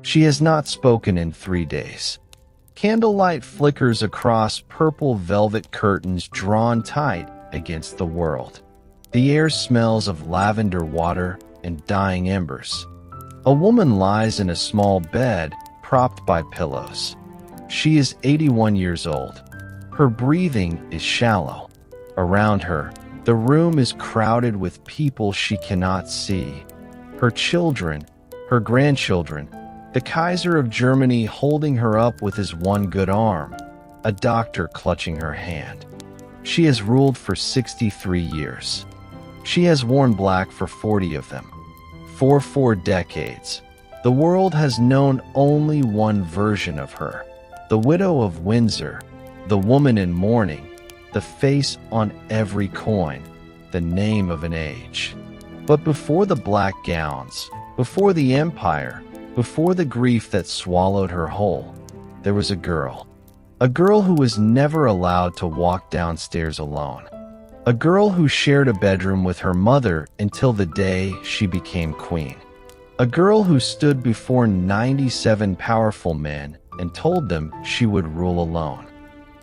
She has not spoken in 3 days. Candlelight flickers across purple velvet curtains drawn tight against the world. The air smells of lavender water and dying embers. A woman lies in a small bed, propped by pillows. She is 81 years old. Her breathing is shallow. Around her, the room is crowded with people she cannot see. Her children, her grandchildren, the Kaiser of Germany holding her up with his one good arm, a doctor clutching her hand. She has ruled for 63 years. She has worn black for 40 of them. For 4 decades, the world has known only one version of her. The widow of Windsor, the woman in mourning, the face on every coin, the name of an age. But before the black gowns, before the empire, before the grief that swallowed her whole, there was a girl. A girl who was never allowed to walk downstairs alone. A girl who shared a bedroom with her mother until the day she became queen. A girl who stood before 97 powerful men and told them she would rule alone.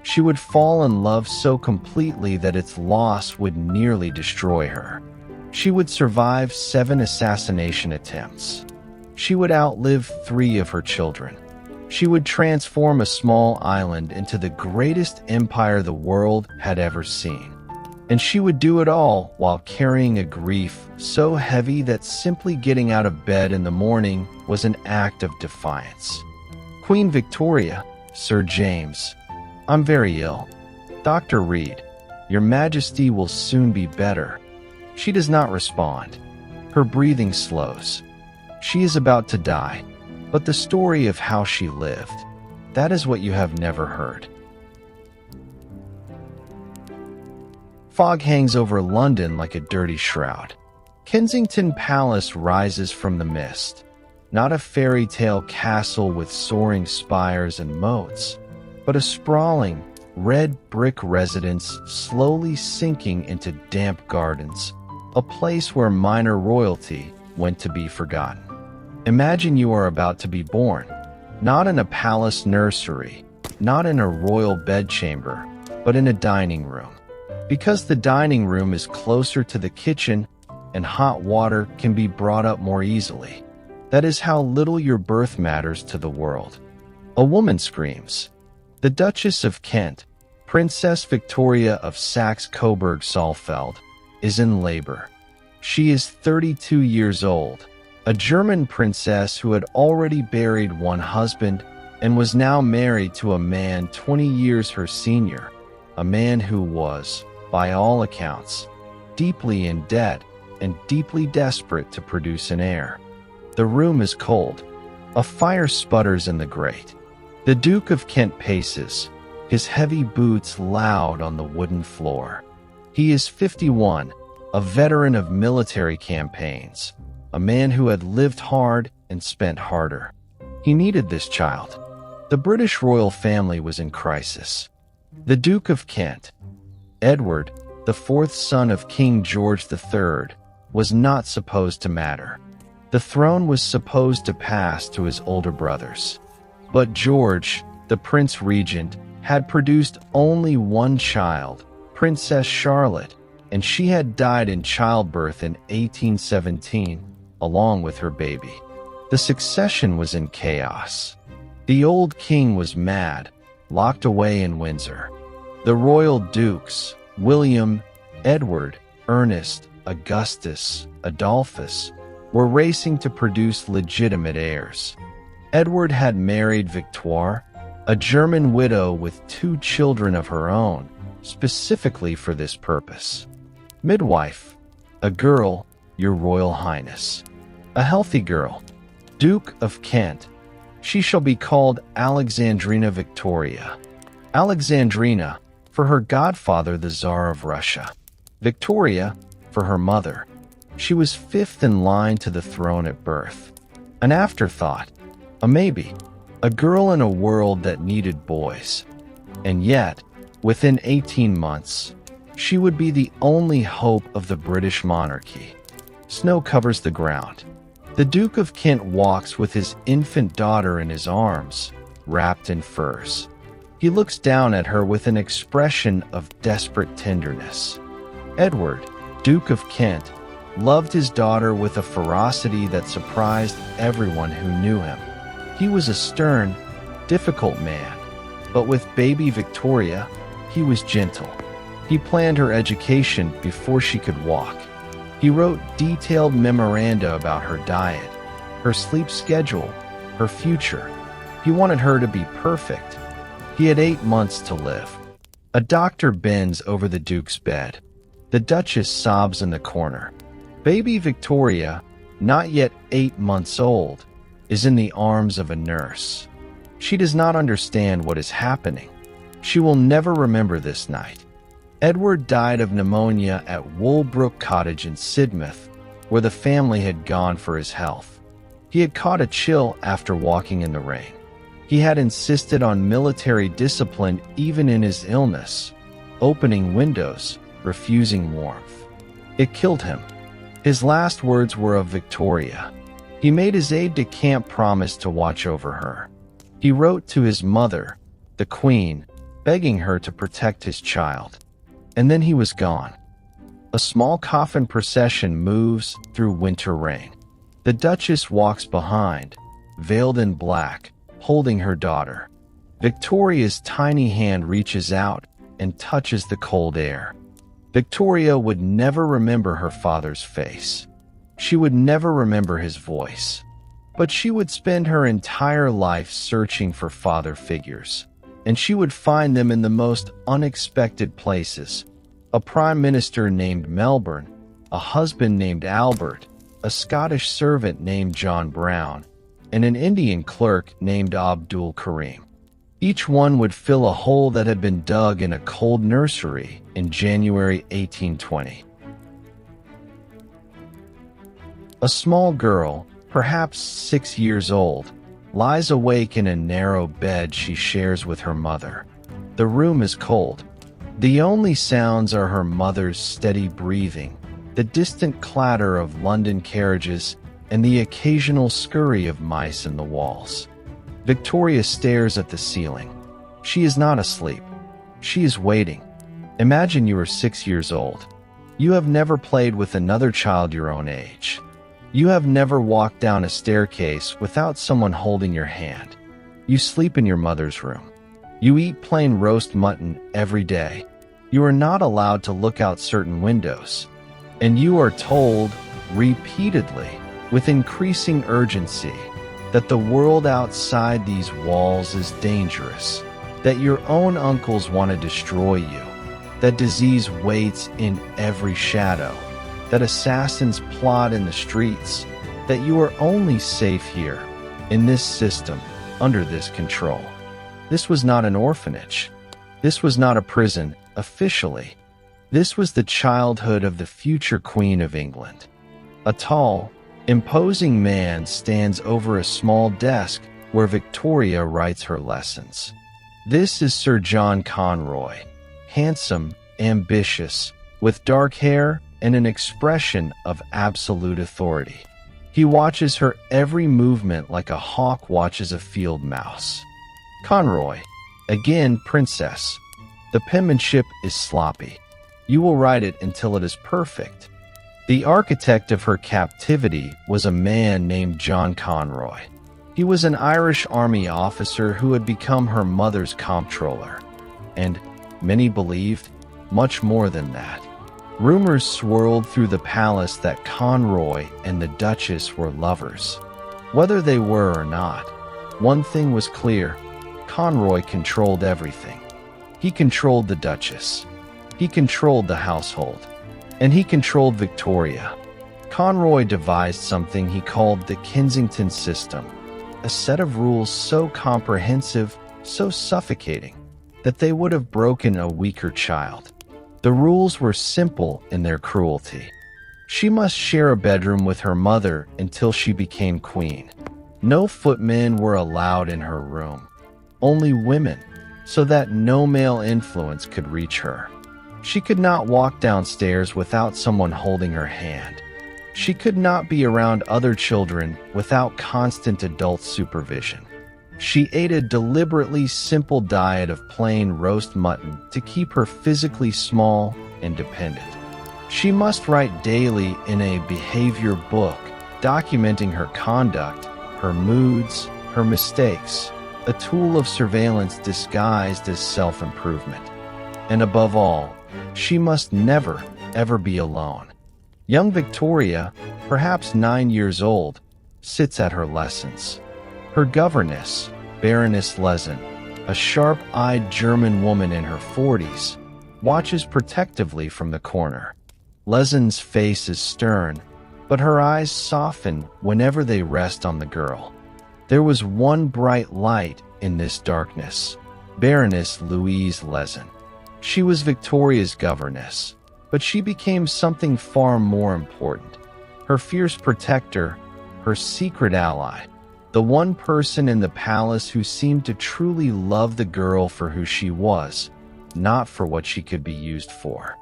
She would fall in love so completely that its loss would nearly destroy her. She would survive 7 assassination attempts. She would outlive 3 of her children. She would transform a small island into the greatest empire the world had ever seen. And she would do it all while carrying a grief so heavy that simply getting out of bed in the morning was an act of defiance. Queen Victoria, Sir James, I'm very ill. Dr. Reed, Your Majesty will soon be better. She does not respond. Her breathing slows. She is about to die, but the story of how she lived, that is what you have never heard. Fog hangs over London like a dirty shroud. Kensington Palace rises from the mist, not a fairy tale castle with soaring spires and moats, but a sprawling, red brick residence slowly sinking into damp gardens, a place where minor royalty went to be forgotten. Imagine you are about to be born, not in a palace nursery, not in a royal bedchamber, but in a dining room. Because the dining room is closer to the kitchen and hot water can be brought up more easily. That is how little your birth matters to the world. A woman screams. The Duchess of Kent, Princess Victoria of Saxe-Coburg-Saalfeld, is in labor. She is 32 years old, a German princess who had already buried one husband and was now married to a man 20 years her senior, a man who was, by all accounts, deeply in debt and deeply desperate to produce an heir. The room is cold. A fire sputters in the grate. The Duke of Kent paces, his heavy boots loud on the wooden floor. He is 51, a veteran of military campaigns, a man who had lived hard and spent harder. He needed this child. The British royal family was in crisis. The Duke of Kent, Edward, the 4th son of King George III, was not supposed to matter. The throne was supposed to pass to his older brothers. But George, the Prince Regent, had produced only one child, Princess Charlotte, and she had died in childbirth in 1817, along with her baby. The succession was in chaos. The old king was mad, locked away in Windsor. The royal dukes, William, Edward, Ernest, Augustus, Adolphus, were racing to produce legitimate heirs. Edward had married Victoire, a German widow with 2 children of her own, specifically for this purpose. Midwife, a girl, Your Royal Highness. A healthy girl, Duke of Kent. She shall be called Alexandrina Victoria. Alexandrina, for her godfather the Tsar of Russia. Victoria, for her mother. She was 5th in line to the throne at birth. An afterthought, a maybe, a girl in a world that needed boys. And yet, within 18 months, she would be the only hope of the British monarchy. Snow covers the ground. The Duke of Kent walks with his infant daughter in his arms, wrapped in furs. He looks down at her with an expression of desperate tenderness. Edward, Duke of Kent, loved his daughter with a ferocity that surprised everyone who knew him. He was a stern, difficult man, but with baby Victoria, he was gentle. He planned her education before she could walk. He wrote detailed memoranda about her diet, her sleep schedule, her future. He wanted her to be perfect. He had 8 months to live. A doctor bends over the Duke's bed. The Duchess sobs in the corner. Baby Victoria, not yet 8 months old, is in the arms of a nurse. She does not understand what is happening. She will never remember this night. Edward died of pneumonia at Woolbrook Cottage in Sidmouth, where the family had gone for his health. He had caught a chill after walking in the rain. He had insisted on military discipline even in his illness, opening windows, refusing warmth. It killed him. His last words were of Victoria. He made his aide-de-camp promise to watch over her. He wrote to his mother, the Queen, begging her to protect his child. And then he was gone. A small coffin procession moves through winter rain. The Duchess walks behind, veiled in black, holding her daughter. Victoria's tiny hand reaches out and touches the cold air. Victoria would never remember her father's face. She would never remember his voice. But she would spend her entire life searching for father figures, and she would find them in the most unexpected places. A prime minister named Melbourne, a husband named Albert, a Scottish servant named John Brown, and an Indian clerk named Abdul Karim. Each one would fill a hole that had been dug in a cold nursery in January 1820. A small girl, perhaps 6 years old, lies awake in a narrow bed she shares with her mother. The room is cold. The only sounds are her mother's steady breathing, the distant clatter of London carriages, and the occasional scurry of mice in the walls. Victoria stares at the ceiling. She is not asleep. She is waiting. Imagine you are 6 years old. You have never played with another child your own age. You have never walked down a staircase without someone holding your hand. You sleep in your mother's room. You eat plain roast mutton every day. You are not allowed to look out certain windows. And you are told, repeatedly, with increasing urgency, that the world outside these walls is dangerous, that your own uncles want to destroy you, that disease waits in every shadow, that assassins plot in the streets, that you are only safe here, in this system, under this control. This was not an orphanage. This was not a prison, officially. This was the childhood of the future Queen of England. A tall, imposing man stands over a small desk where Victoria writes her lessons. This is Sir John Conroy, handsome, ambitious, with dark hair and an expression of absolute authority. He watches her every movement like a hawk watches a field mouse. Conroy, again princess. The penmanship is sloppy. You will write it until it is perfect. The architect of her captivity was a man named John Conroy. He was an Irish army officer who had become her mother's comptroller. And, many believed, much more than that. Rumors swirled through the palace that Conroy and the Duchess were lovers. Whether they were or not, one thing was clear: Conroy controlled everything. He controlled the Duchess. He controlled the household. And he controlled Victoria. Conroy devised something he called the Kensington system, a set of rules so comprehensive, so suffocating, that they would have broken a weaker child. The rules were simple in their cruelty. She must share a bedroom with her mother until she became queen. No footmen were allowed in her room, only women, so that no male influence could reach her. She could not walk downstairs without someone holding her hand. She could not be around other children without constant adult supervision. She ate a deliberately simple diet of plain roast mutton to keep her physically small and dependent. She must write daily in a behavior book, documenting her conduct, her moods, her mistakes, a tool of surveillance disguised as self-improvement. And above all, she must never, ever be alone. Young Victoria, perhaps 9 years old, sits at her lessons. Her governess, Baroness Lezen, a sharp-eyed German woman in her 40s, watches protectively from the corner. Lezen's face is stern, but her eyes soften whenever they rest on the girl. There was one bright light in this darkness, Baroness Louise Lezen. She was Victoria's governess, but she became something far more important. Her fierce protector, her secret ally, the one person in the palace who seemed to truly love the girl for who she was, not for what she could be used for.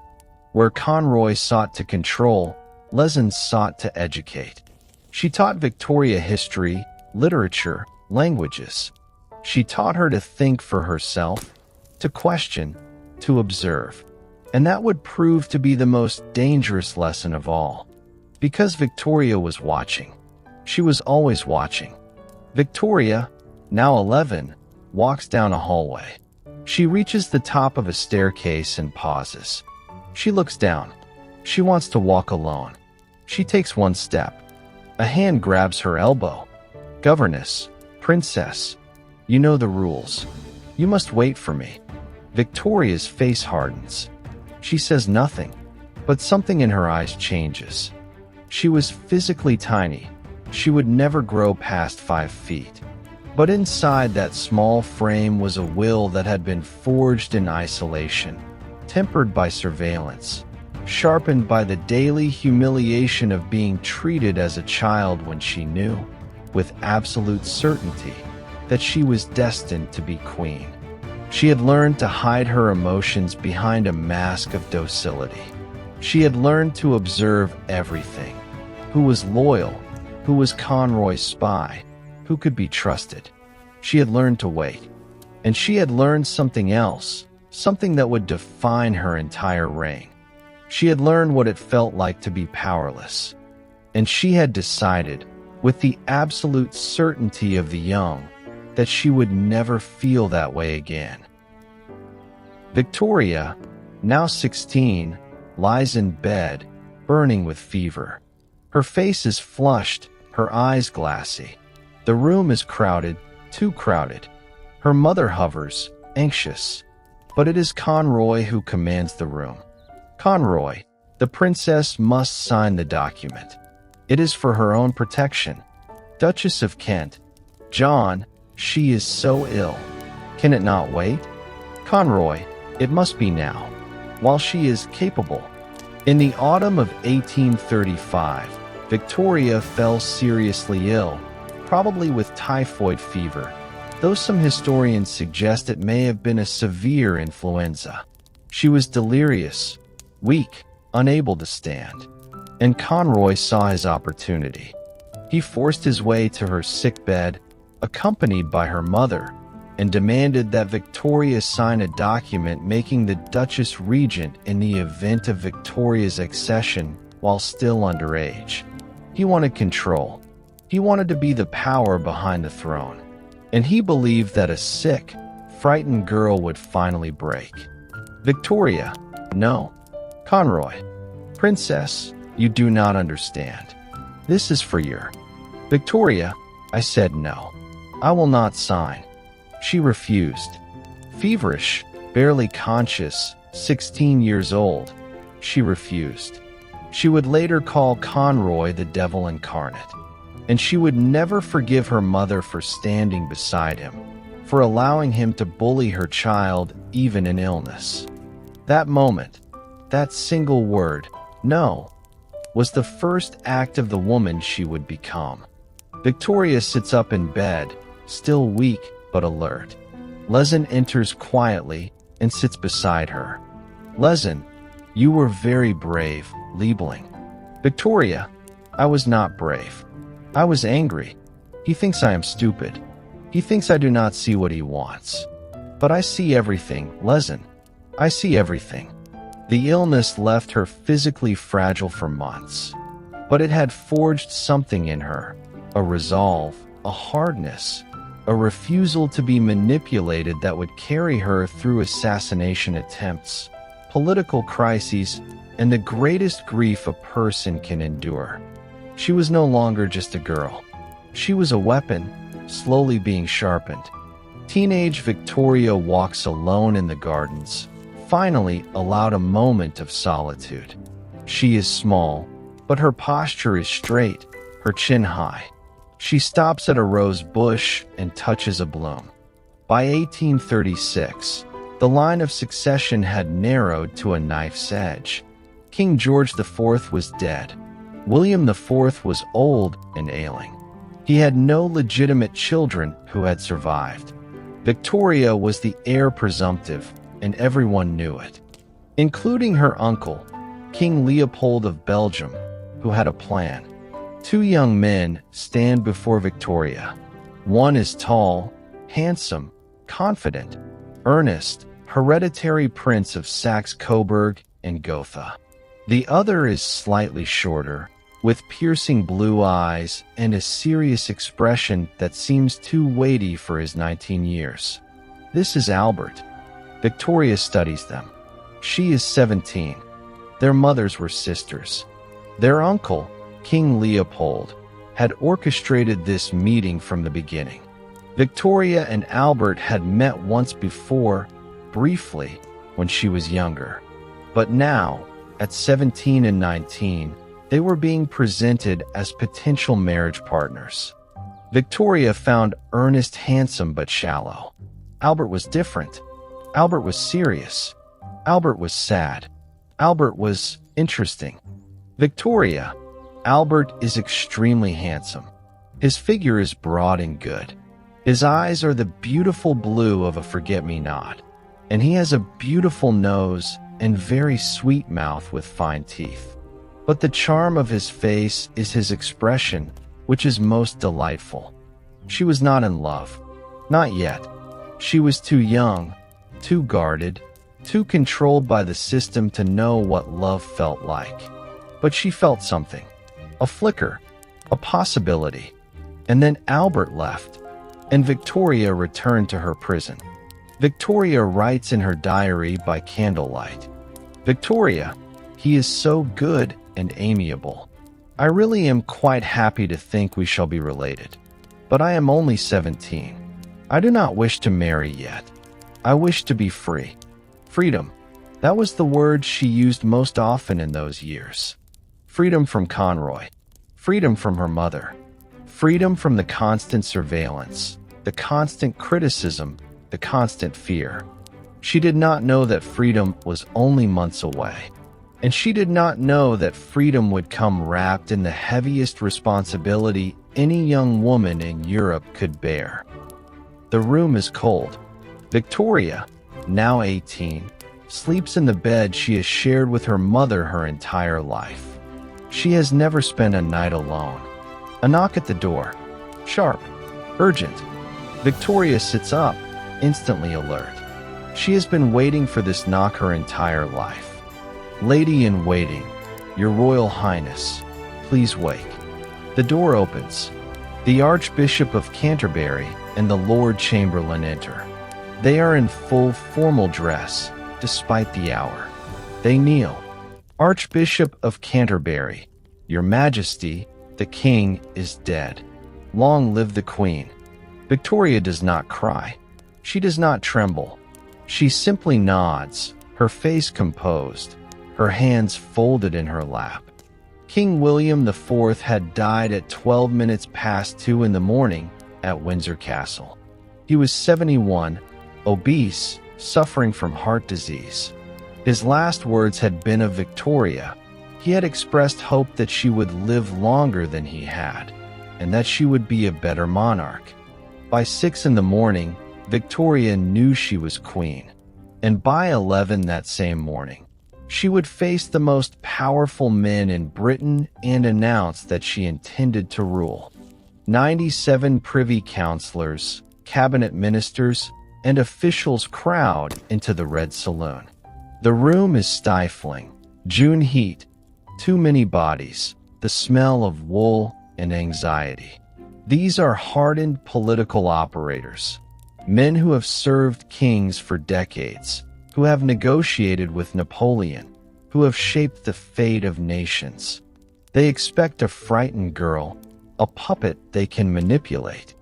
Where Conroy sought to control, Lezen sought to educate. She taught Victoria history, literature, languages. She taught her to think for herself, to question, to observe. And that would prove to be the most dangerous lesson of all. Because Victoria was watching. She was always watching. Victoria, now 11, walks down a hallway. She reaches the top of a staircase and pauses. She looks down. She wants to walk alone. She takes one step. A hand grabs her elbow. Governess, princess, you know the rules. You must wait for me. Victoria's face hardens. She says nothing, but something in her eyes changes. She was physically tiny. She would never grow past 5 feet. But inside that small frame was a will that had been forged in isolation, tempered by surveillance, sharpened by the daily humiliation of being treated as a child when she knew, with absolute certainty, that she was destined to be queen. She had learned to hide her emotions behind a mask of docility. She had learned to observe everything. Who was loyal? Who was Conroy's spy? Who could be trusted? She had learned to wait. And she had learned something else, something that would define her entire reign. She had learned what it felt like to be powerless. And she had decided, with the absolute certainty of the young, that she would never feel that way again. Victoria, now 16, lies in bed, burning with fever. Her face is flushed, her eyes glassy. The room is crowded, too crowded. Her mother hovers, anxious. But it is Conroy who commands the room. Conroy, the princess must sign the document. It is for her own protection. Duchess of Kent, John, she is so ill. Can it not wait? Conroy, it must be now, while she is capable. In the autumn of 1835, Victoria fell seriously ill, probably with typhoid fever, though some historians suggest it may have been a severe influenza. She was delirious, weak, unable to stand, and Conroy saw his opportunity. He forced his way to her sickbed, accompanied by her mother, and demanded that Victoria sign a document making the Duchess regent in the event of Victoria's accession while still underage. He wanted control. He wanted to be the power behind the throne. And he believed that a sick, frightened girl would finally break. Victoria, no. Conroy, princess, you do not understand. This is for your... Victoria, I said no. I will not sign. She refused. Feverish, barely conscious, 16 years old, she refused. She would later call Conroy the devil incarnate. And she would never forgive her mother for standing beside him, for allowing him to bully her child even in illness. That moment, that single word, no, was the first act of the woman she would become. Victoria sits up in bed, still weak but alert. Lezen enters quietly and sits beside her. Lezen, you were very brave, Liebling. Victoria, I was not brave. I was angry. He thinks I am stupid. He thinks I do not see what he wants. But I see everything, Lezen. I see everything. The illness left her physically fragile for months. But it had forged something in her, a resolve, a hardness, a refusal to be manipulated that would carry her through assassination attempts, political crises, and the greatest grief a person can endure. She was no longer just a girl. She was a weapon, slowly being sharpened. Teenage Victoria walks alone in the gardens, finally allowed a moment of solitude. She is small, but her posture is straight, her chin high. She stops at a rose bush and touches a bloom. By 1836, the line of succession had narrowed to a knife's edge. King George IV was dead. William IV was old and ailing. He had no legitimate children who had survived. Victoria was the heir presumptive, and everyone knew it, including her uncle, King Leopold of Belgium, who had a plan. Two young men stand before Victoria. One is tall, handsome, confident, earnest, hereditary prince of Saxe-Coburg and Gotha. The other is slightly shorter, with piercing blue eyes and a serious expression that seems too weighty for his 19 years. This is Albert. Victoria studies them. She is 17. Their mothers were sisters. Their uncle, King Leopold, had orchestrated this meeting from the beginning. Victoria and Albert had met once before, briefly, when she was younger. But now, at 17 and 19, they were being presented as potential marriage partners. Victoria found Ernest handsome but shallow. Albert was different. Albert was serious. Albert was sad. Albert was interesting. Victoria, Albert is extremely handsome. His figure is broad and good. His eyes are the beautiful blue of a forget-me-not, and he has a beautiful nose and very sweet mouth with fine teeth. But the charm of his face is his expression, which is most delightful. She was not in love. Not yet. She was too young, too guarded, too controlled by the system to know what love felt like. But she felt something. A flicker. A possibility. And then Albert left, and Victoria returned to her prison. Victoria writes in her diary by candlelight. Victoria, he is so good and amiable. I really am quite happy to think we shall be related. But I am only 17. I do not wish to marry yet. I wish to be free. Freedom. That was the word she used most often in those years. Freedom from Conroy. Freedom from her mother. Freedom from the constant surveillance, the constant criticism, the constant fear. She did not know that freedom was only months away. And she did not know that freedom would come wrapped in the heaviest responsibility any young woman in Europe could bear. The room is cold. Victoria, now 18, sleeps in the bed she has shared with her mother her entire life. She has never spent a night alone. A knock at the door. Sharp. Urgent. Victoria sits up, instantly alert. She has been waiting for this knock her entire life. Lady in waiting, Your Royal Highness, please wake. The door opens. The Archbishop of Canterbury and the Lord Chamberlain enter. They are in full formal dress, despite the hour. They kneel. Archbishop of Canterbury, Your Majesty, the King is dead. Long live the Queen. Victoria does not cry. She does not tremble. She simply nods, her face composed, her hands folded in her lap. King William IV had died at 12 minutes past 2 in the morning at Windsor Castle. He was 71, obese, suffering from heart disease. His last words had been of Victoria. He had expressed hope that she would live longer than he had, and that she would be a better monarch. By 6 in the morning, Victoria knew she was queen, and by 11 that same morning, She would face the most powerful men in Britain and announce that she intended to rule. 97 privy councillors, cabinet ministers, and officials crowd into the Red Saloon. The room is stifling. June heat, too many bodies, the smell of wool and anxiety. These are hardened political operators, men who have served kings for decades, who have negotiated with Napoleon, who have shaped the fate of nations. They expect a frightened girl, a puppet they can manipulate.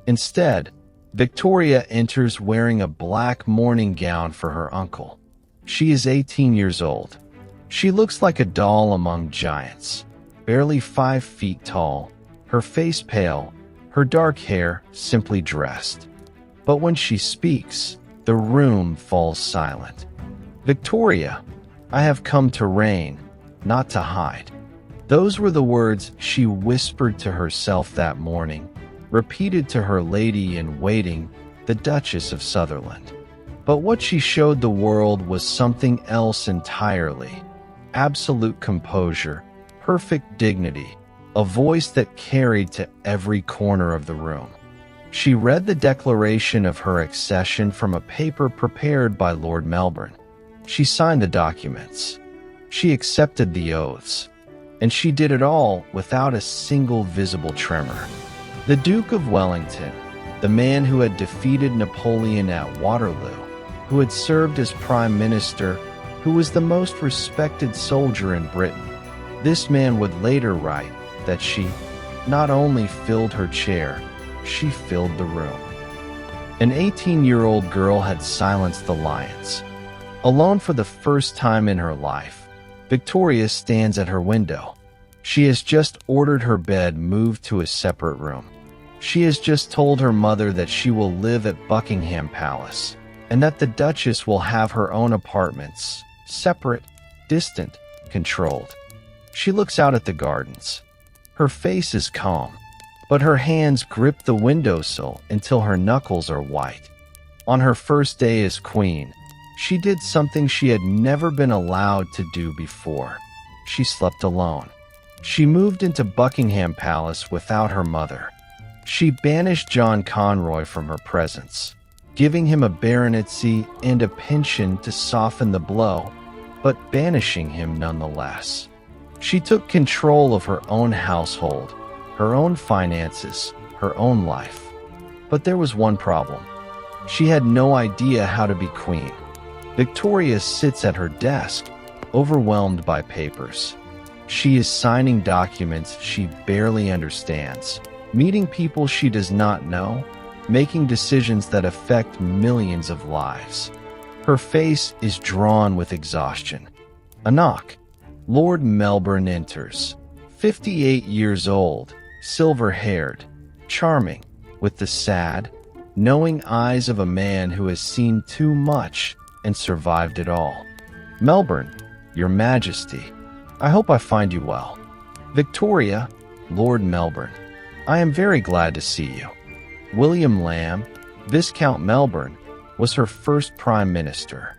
Instead, Victoria enters wearing a black mourning gown for her uncle. She is 18 years old. She looks like a doll among giants, barely 5 feet tall, her face pale, her dark hair simply dressed. But when she speaks, the room falls silent. "Victoria, I have come to reign, not to hide." Those were the words she whispered to herself that morning, repeated to her lady-in-waiting, the Duchess of Sutherland. But what she showed the world was something else entirely. Absolute composure, perfect dignity, a voice that carried to every corner of the room. She read the declaration of her accession from a paper prepared by Lord Melbourne. She signed the documents. She accepted the oaths. And she did it all without a single visible tremor. The Duke of Wellington, the man who had defeated Napoleon at Waterloo, who had served as Prime Minister, who was the most respected soldier in Britain. This man would later write that she not only filled her chair, she filled the room. An 18-year-old girl had silenced the lions. Alone for the first time in her life, Victoria stands at her window. She has just ordered her bed moved to a separate room. She has just told her mother that she will live at Buckingham Palace, and that the Duchess will have her own apartments, separate, distant, controlled. She looks out at the gardens. Her face is calm, but her hands grip the windowsill until her knuckles are white. On her first day as queen, she did something she had never been allowed to do before. She slept alone. She moved into Buckingham Palace without her mother. She banished John Conroy from her presence, giving him a baronetcy and a pension to soften the blow, but banishing him nonetheless. She took control of her own household, her own finances, her own life. But there was one problem. She had no idea how to be queen. Victoria sits at her desk, overwhelmed by papers. She is signing documents she barely understands, meeting people she does not know, making decisions that affect millions of lives. Her face is drawn with exhaustion. A knock. Lord Melbourne enters. 58 years old, silver-haired, charming, with the sad, knowing eyes of a man who has seen too much and survived it all. "Melbourne, Your Majesty, I hope I find you well." "Victoria, Lord Melbourne, I am very glad to see you." William Lamb, Viscount Melbourne, was her first Prime Minister.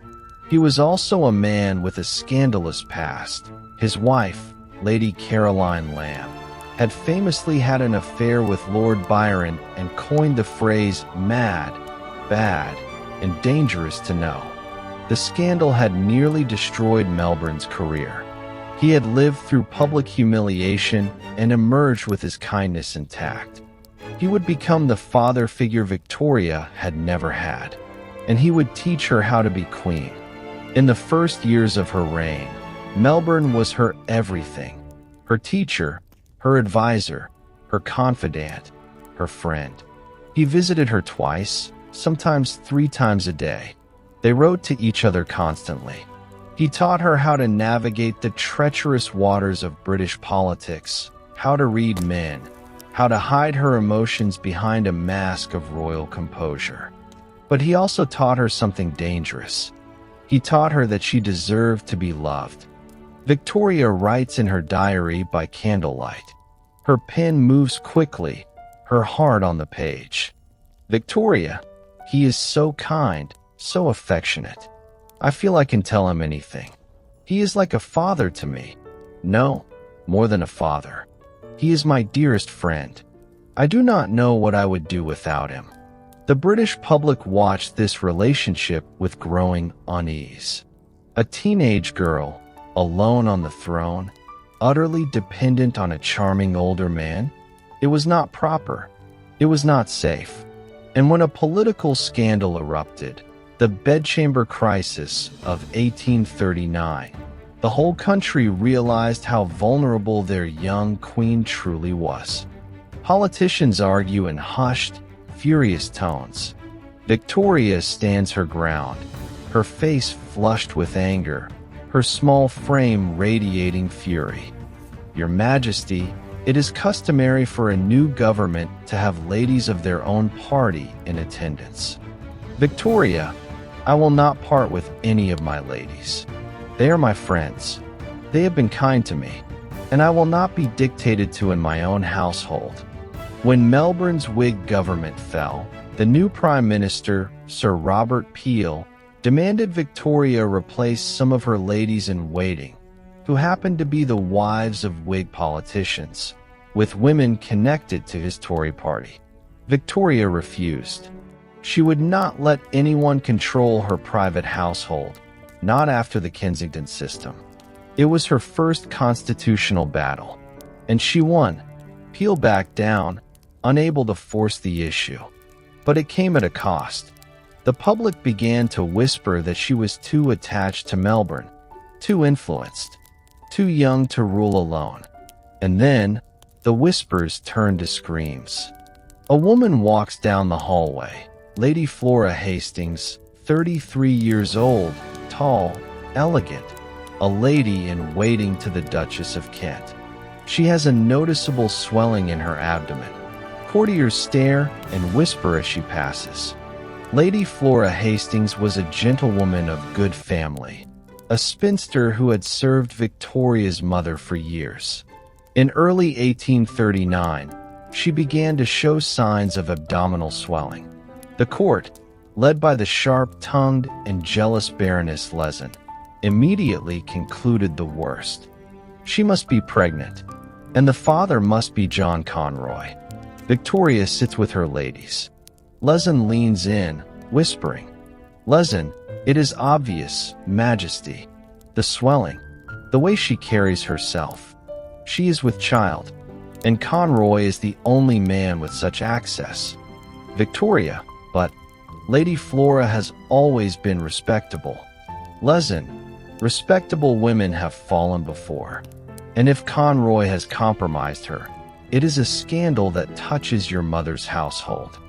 He was also a man with a scandalous past. His wife, Lady Caroline Lamb, had famously had an affair with Lord Byron and coined the phrase mad, bad, and dangerous to know. The scandal had nearly destroyed Melbourne's career. He had lived through public humiliation and emerged with his kindness intact. He would become the father figure Victoria had never had, and he would teach her how to be queen. In the first years of her reign, Melbourne was her everything, her teacher, her advisor, her confidant, her friend. He visited her twice, sometimes 3 times a day. They wrote to each other constantly. He taught her how to navigate the treacherous waters of British politics, how to read men, how to hide her emotions behind a mask of royal composure. But he also taught her something dangerous. He taught her that she deserved to be loved. Victoria writes in her diary by candlelight. Her pen moves quickly, her heart on the page. "Victoria, he is so kind, so affectionate. I feel I can tell him anything. He is like a father to me. No, more than a father. He is my dearest friend. I do not know what I would do without him." The British public watched this relationship with growing unease. A teenage girl, alone on the throne, utterly dependent on a charming older man? It was not proper. It was not safe. And when a political scandal erupted, the bedchamber crisis of 1839, the whole country realized how vulnerable their young queen truly was. Politicians argue in hushed, furious tones. Victoria stands her ground, her face flushed with anger, her small frame radiating fury. "Your Majesty, it is customary for a new government to have ladies of their own party in attendance." "Victoria, I will not part with any of my ladies. They are my friends. They have been kind to me, and I will not be dictated to in my own household." When Melbourne's Whig government fell, the new Prime Minister, Sir Robert Peel, demanded Victoria replace some of her ladies-in-waiting, who happened to be the wives of Whig politicians, with women connected to his Tory party. Victoria refused. She would not let anyone control her private household, not after the Kensington system. It was her first constitutional battle, and she won. Peel backed down, unable to force the issue. But it came at a cost. The public began to whisper that she was too attached to Melbourne, too influenced, too young to rule alone. And then, the whispers turned to screams. A woman walks down the hallway, Lady Flora Hastings, 33 years old, tall, elegant, a lady in waiting to the Duchess of Kent. She has a noticeable swelling in her abdomen. Courtiers stare and whisper as she passes. Lady Flora Hastings was a gentlewoman of good family, a spinster who had served Victoria's mother for years. In early 1839, she began to show signs of abdominal swelling. The court, led by the sharp-tongued and jealous Baroness Lezen, immediately concluded the worst. She must be pregnant, and the father must be John Conroy. Victoria sits with her ladies. Lezen leans in, whispering, "Lezen, it is obvious, Majesty. The swelling, the way she carries herself. She is with child, and Conroy is the only man with such access. Victoria, but Lady Flora has always been respectable. Lezen, respectable women have fallen before. And if Conroy has compromised her, it is a scandal that touches your mother's household.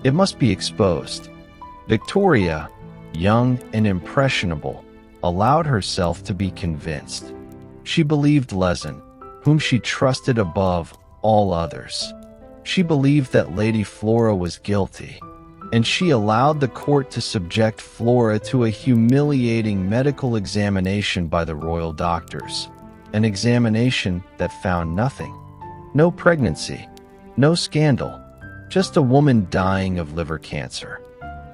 It must be exposed." Victoria, young and impressionable, allowed herself to be convinced. She believed Lezen, whom she trusted above all others. She believed that Lady Flora was guilty, and she allowed the court to subject Flora to a humiliating medical examination by the royal doctors, an examination that found nothing. No pregnancy, no scandal, just a woman dying of liver cancer.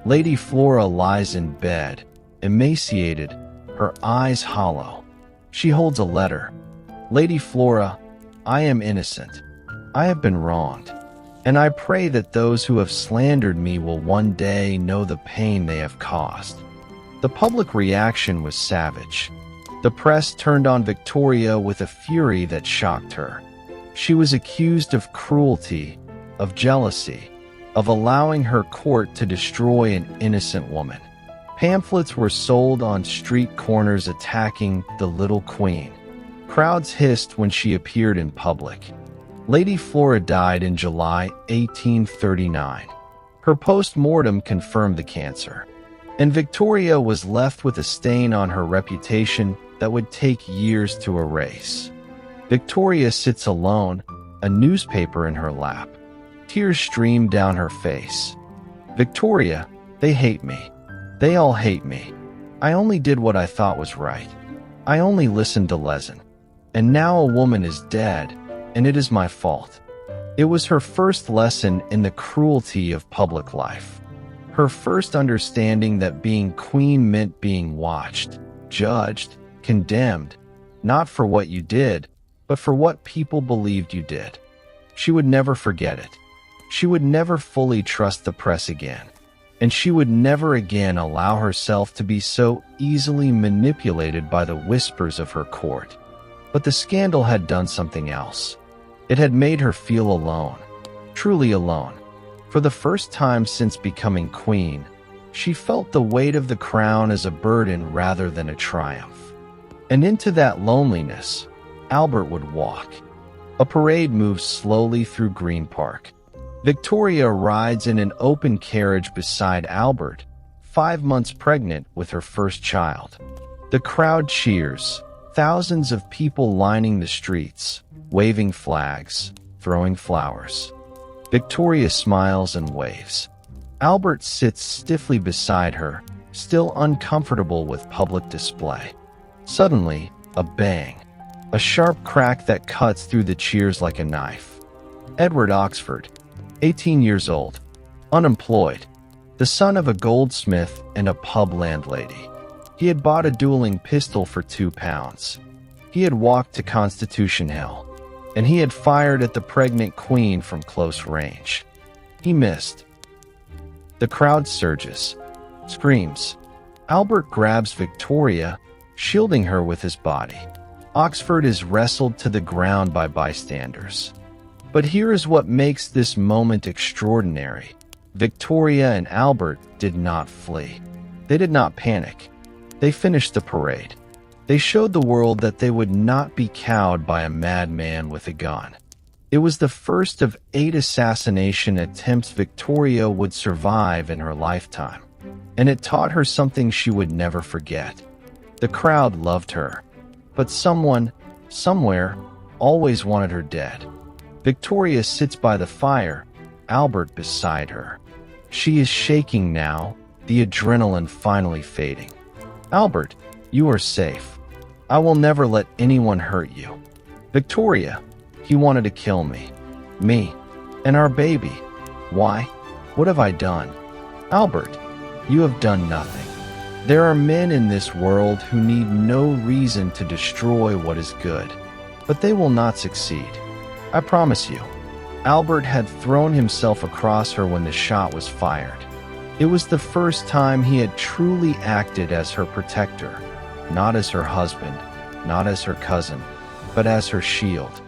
Lady Flora lies in bed, emaciated, her eyes hollow. She holds a letter. "Lady Flora, I am innocent. I have been wronged, and I pray that those who have slandered me will one day know the pain they have caused." The public reaction was savage. The press turned on Victoria with a fury that shocked her. She was accused of cruelty, of jealousy, of allowing her court to destroy an innocent woman. Pamphlets were sold on street corners attacking the little queen. Crowds hissed when she appeared in public. Lady Flora died in July 1839. Her post-mortem confirmed the cancer, and Victoria was left with a stain on her reputation that would take years to erase. Victoria sits alone, a newspaper in her lap. Tears stream down her face. "Victoria, they hate me. They all hate me. I only did what I thought was right. I only listened to Lezen. And now a woman is dead, and it is my fault." It was her first lesson in the cruelty of public life. Her first understanding that being queen meant being watched, judged, condemned, not for what you did, but for what people believed you did. She would never forget it. She would never fully trust the press again, and she would never again allow herself to be so easily manipulated by the whispers of her court. But the scandal had done something else. It had made her feel alone, truly alone. For the first time since becoming queen, she felt the weight of the crown as a burden rather than a triumph. And into that loneliness, Albert would walk. A parade moves slowly through Green Park. Victoria rides in an open carriage beside Albert, 5 months pregnant with her first child. The crowd cheers, thousands of people lining the streets, waving flags, throwing flowers. Victoria smiles and waves. Albert sits stiffly beside her, still uncomfortable with public display. Suddenly, a bang. A sharp crack that cuts through the cheers like a knife. Edward Oxford, 18 years old, unemployed, the son of a goldsmith and a pub landlady. He had bought a dueling pistol for £2. He had walked to Constitution Hill, and he had fired at the pregnant queen from close range. He missed. The crowd surges, screams. Albert grabs Victoria, shielding her with his body. Oxford is wrestled to the ground by bystanders. But here is what makes this moment extraordinary. Victoria and Albert did not flee. They did not panic. They finished the parade. They showed the world that they would not be cowed by a madman with a gun. It was the first of 8 assassination attempts Victoria would survive in her lifetime, and it taught her something she would never forget. The crowd loved her, but someone, somewhere, always wanted her dead. Victoria sits by the fire, Albert beside her. She is shaking now, the adrenaline finally fading. Albert, you are safe. I will never let anyone hurt you. Victoria, he wanted to kill me. Me. And our baby. Why? What have I done? Albert, you have done nothing. There are men in this world who need no reason to destroy what is good, but they will not succeed. I promise you. Albert had thrown himself across her when the shot was fired. It was the first time he had truly acted as her protector, not as her husband, not as her cousin, but as her shield.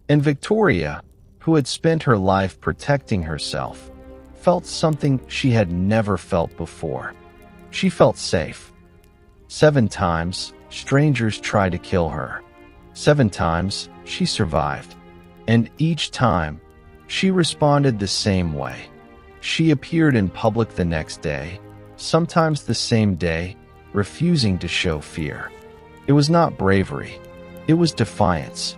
And Victoria, who had spent her life protecting herself, felt something she had never felt before. She felt safe. 7 times, strangers tried to kill her. 7 times, she survived. And each time, she responded the same way. She appeared in public the next day, sometimes the same day, refusing to show fear. It was not bravery. It was defiance.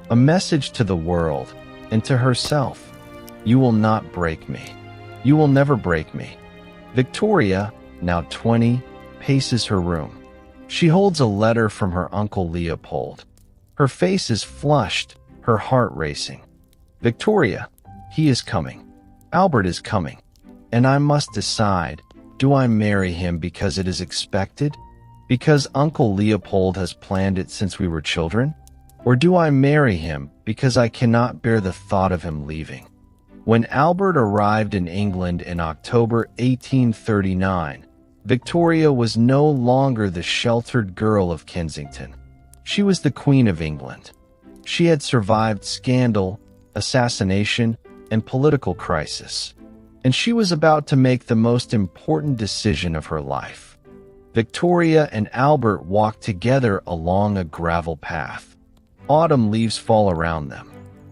A message to the world and to herself. You will not break me. You will never break me. Victoria, now 20, paces her room. She holds a letter from her uncle Leopold. Her face is flushed, her heart racing. Victoria, he is coming. Albert is coming. And I must decide, do I marry him because it is expected? Because Uncle Leopold has planned it since we were children? Or do I marry him because I cannot bear the thought of him leaving? When Albert arrived in England in October 1839, Victoria was no longer the sheltered girl of Kensington. She was the Queen of England. She had survived scandal, assassination, and political crisis, and she was about to make the most important decision of her life. Victoria and Albert walked together along a gravel path. Autumn leaves fall around them.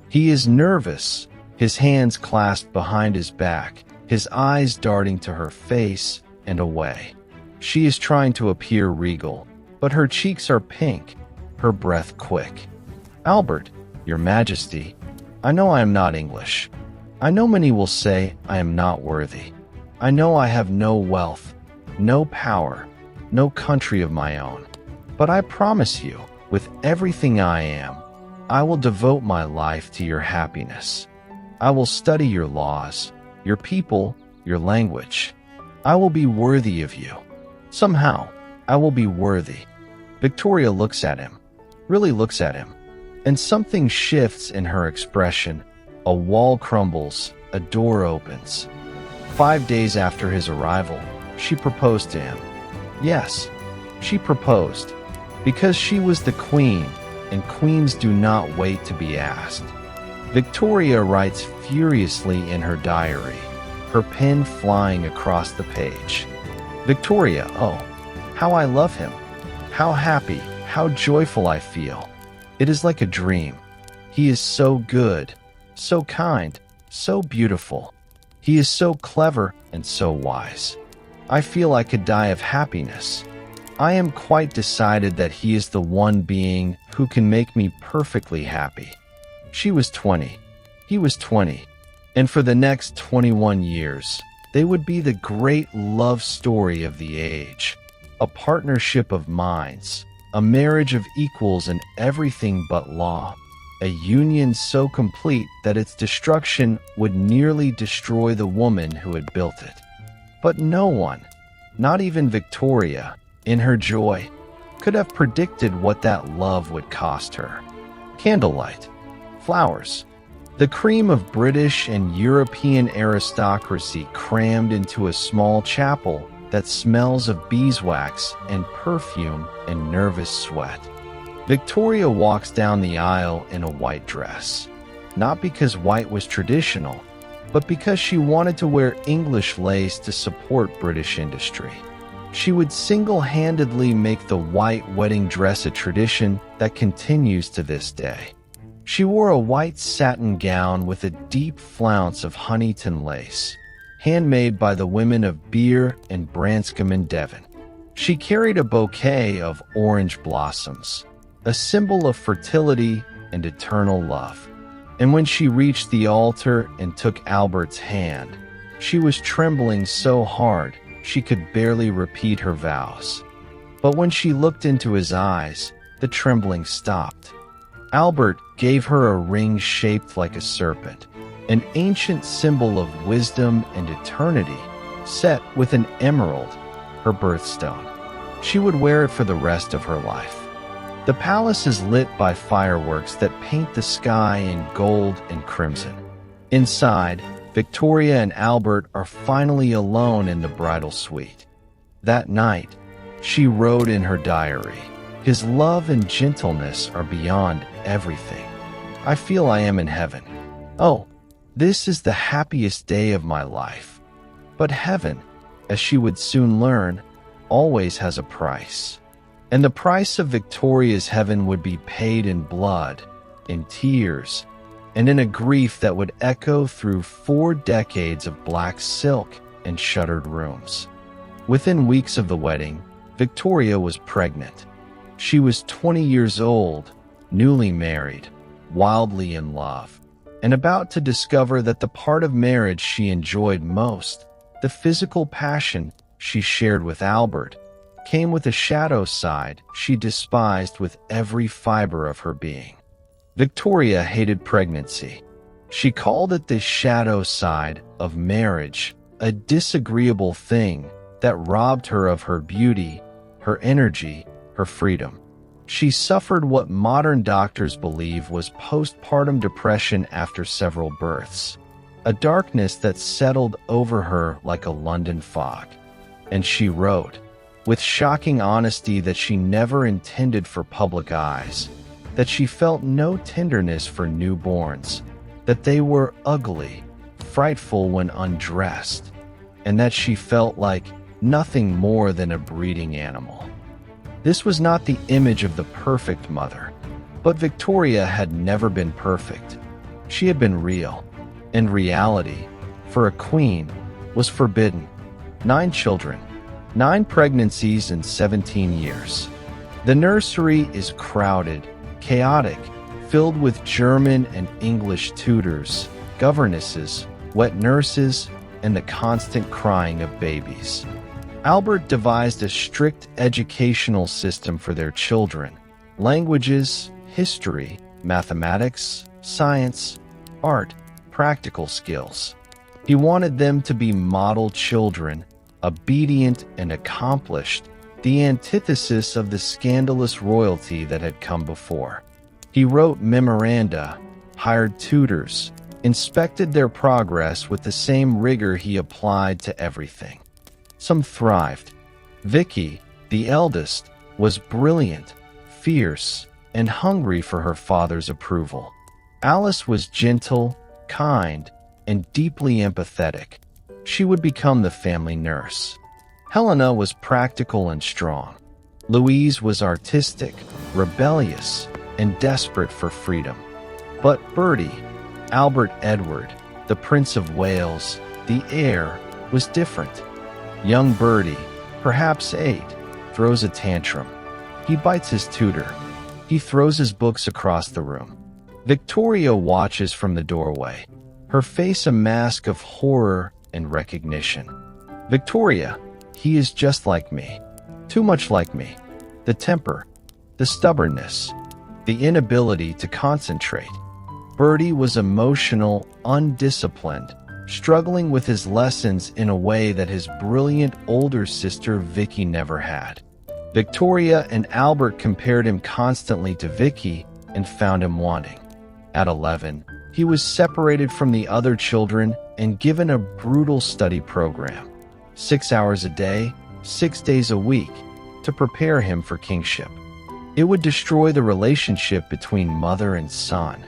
He is nervous, his hands clasped behind his back, his eyes darting to her face and away. She is trying to appear regal, but her cheeks are pink, her breath quick. Albert, Your Majesty, I know I am not English. I know many will say I am not worthy. I know I have no wealth, no power, no country of my own. But I promise you, with everything I am, I will devote my life to your happiness. I will study your laws, your people, your language. I will be worthy of you. Somehow, I will be worthy. Victoria looks at him, really looks at him, and something shifts in her expression. A wall crumbles, a door opens. 5 days after his arrival, she proposed to him. Yes, she proposed, because she was the queen, and queens do not wait to be asked. Victoria writes furiously in her diary, her pen flying across the page. Victoria, oh, how I love him. How happy, how joyful I feel. It is like a dream. He is so good, so kind, so beautiful. He is so clever and so wise. I feel I could die of happiness. I am quite decided that he is the one being who can make me perfectly happy. She was 20. He was 20. And for the next 21 years, they would be the great love story of the age. A partnership of minds, a marriage of equals in everything but law, a union so complete that its destruction would nearly destroy the woman who had built it. But no one, not even Victoria, in her joy, could have predicted what that love would cost her. Candlelight, flowers, the cream of British and European aristocracy crammed into a small chapel that smells of beeswax and perfume and nervous sweat. Victoria walks down the aisle in a white dress, not because white was traditional, but because she wanted to wear English lace to support British industry. She would single-handedly make the white wedding dress a tradition that continues to this day. She wore a white satin gown with a deep flounce of Huntington lace, handmade by the women of Beer and Branscombe in Devon. She carried a bouquet of orange blossoms, a symbol of fertility and eternal love. And when she reached the altar and took Albert's hand, she was trembling so hard she could barely repeat her vows. But when she looked into his eyes, the trembling stopped. Albert gave her a ring shaped like a serpent, an ancient symbol of wisdom and eternity, set with an emerald, her birthstone. She would wear it for the rest of her life. The palace is lit by fireworks that paint the sky in gold and crimson. Inside, Victoria and Albert are finally alone in the bridal suite. That night, she wrote in her diary, "His love and gentleness are beyond everything. I feel I am in heaven. Oh, this is the happiest day of my life." But heaven, as she would soon learn, always has a price. And the price of Victoria's heaven would be paid in blood, in tears, and in a grief that would echo through 4 decades of black silk and shuttered rooms. Within weeks of the wedding, Victoria was pregnant. She was 20 years old, newly married, wildly in love, and about to discover that the part of marriage she enjoyed most, the physical passion she shared with Albert, came with a shadow side she despised with every fiber of her being. Victoria hated pregnancy. She called it the shadow side of marriage, a disagreeable thing that robbed her of her beauty, her energy, her freedom. She suffered what modern doctors believe was postpartum depression after several births, a darkness that settled over her like a London fog. And she wrote, with shocking honesty, that she never intended for public eyes, that she felt no tenderness for newborns, that they were ugly, frightful when undressed, and that she felt like nothing more than a breeding animal. This was not the image of the perfect mother, but Victoria had never been perfect. She had been real, and reality, for a queen, was forbidden. 9 children, 9 pregnancies in 17 years. The nursery is crowded, chaotic, filled with German and English tutors, governesses, wet nurses, and the constant crying of babies. Albert devised a strict educational system for their children: languages, history, mathematics, science, art, practical skills. He wanted them to be model children, obedient and accomplished, the antithesis of the scandalous royalty that had come before. He wrote memoranda, hired tutors, inspected their progress with the same rigor he applied to everything. Some thrived. Vicky, the eldest, was brilliant, fierce, and hungry for her father's approval. Alice was gentle, kind, and deeply empathetic. She would become the family nurse. Helena was practical and strong. Louise was artistic, rebellious, and desperate for freedom. But Bertie, Albert Edward, the Prince of Wales, the heir, was different. Young Bertie, perhaps 8, throws a tantrum. He bites his tutor. He throws his books across the room. Victoria watches from the doorway, her face a mask of horror and recognition. Victoria, he is just like me. Too much like me. The temper, the stubbornness, the inability to concentrate. Bertie was emotional, undisciplined, struggling with his lessons in a way that his brilliant older sister Vicky never had. Victoria and Albert compared him constantly to Vicky and found him wanting. At 11, he was separated from the other children and given a brutal study program, 6 hours a day, 6 days a week, to prepare him for kingship. It would destroy the relationship between mother and son.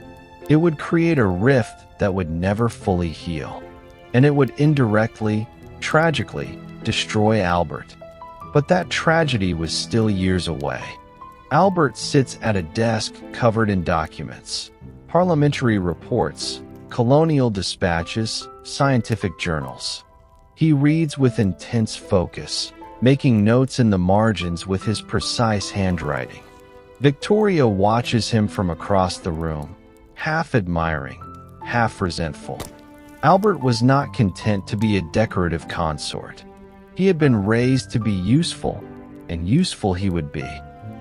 It would create a rift that would never fully heal. And it would indirectly, tragically, destroy Albert. But that tragedy was still years away. Albert sits at a desk covered in documents, parliamentary reports, colonial dispatches, scientific journals. He reads with intense focus, making notes in the margins with his precise handwriting. Victoria watches him from across the room, half admiring, half resentful. Albert was not content to be a decorative consort. He had been raised to be useful, and useful he would be.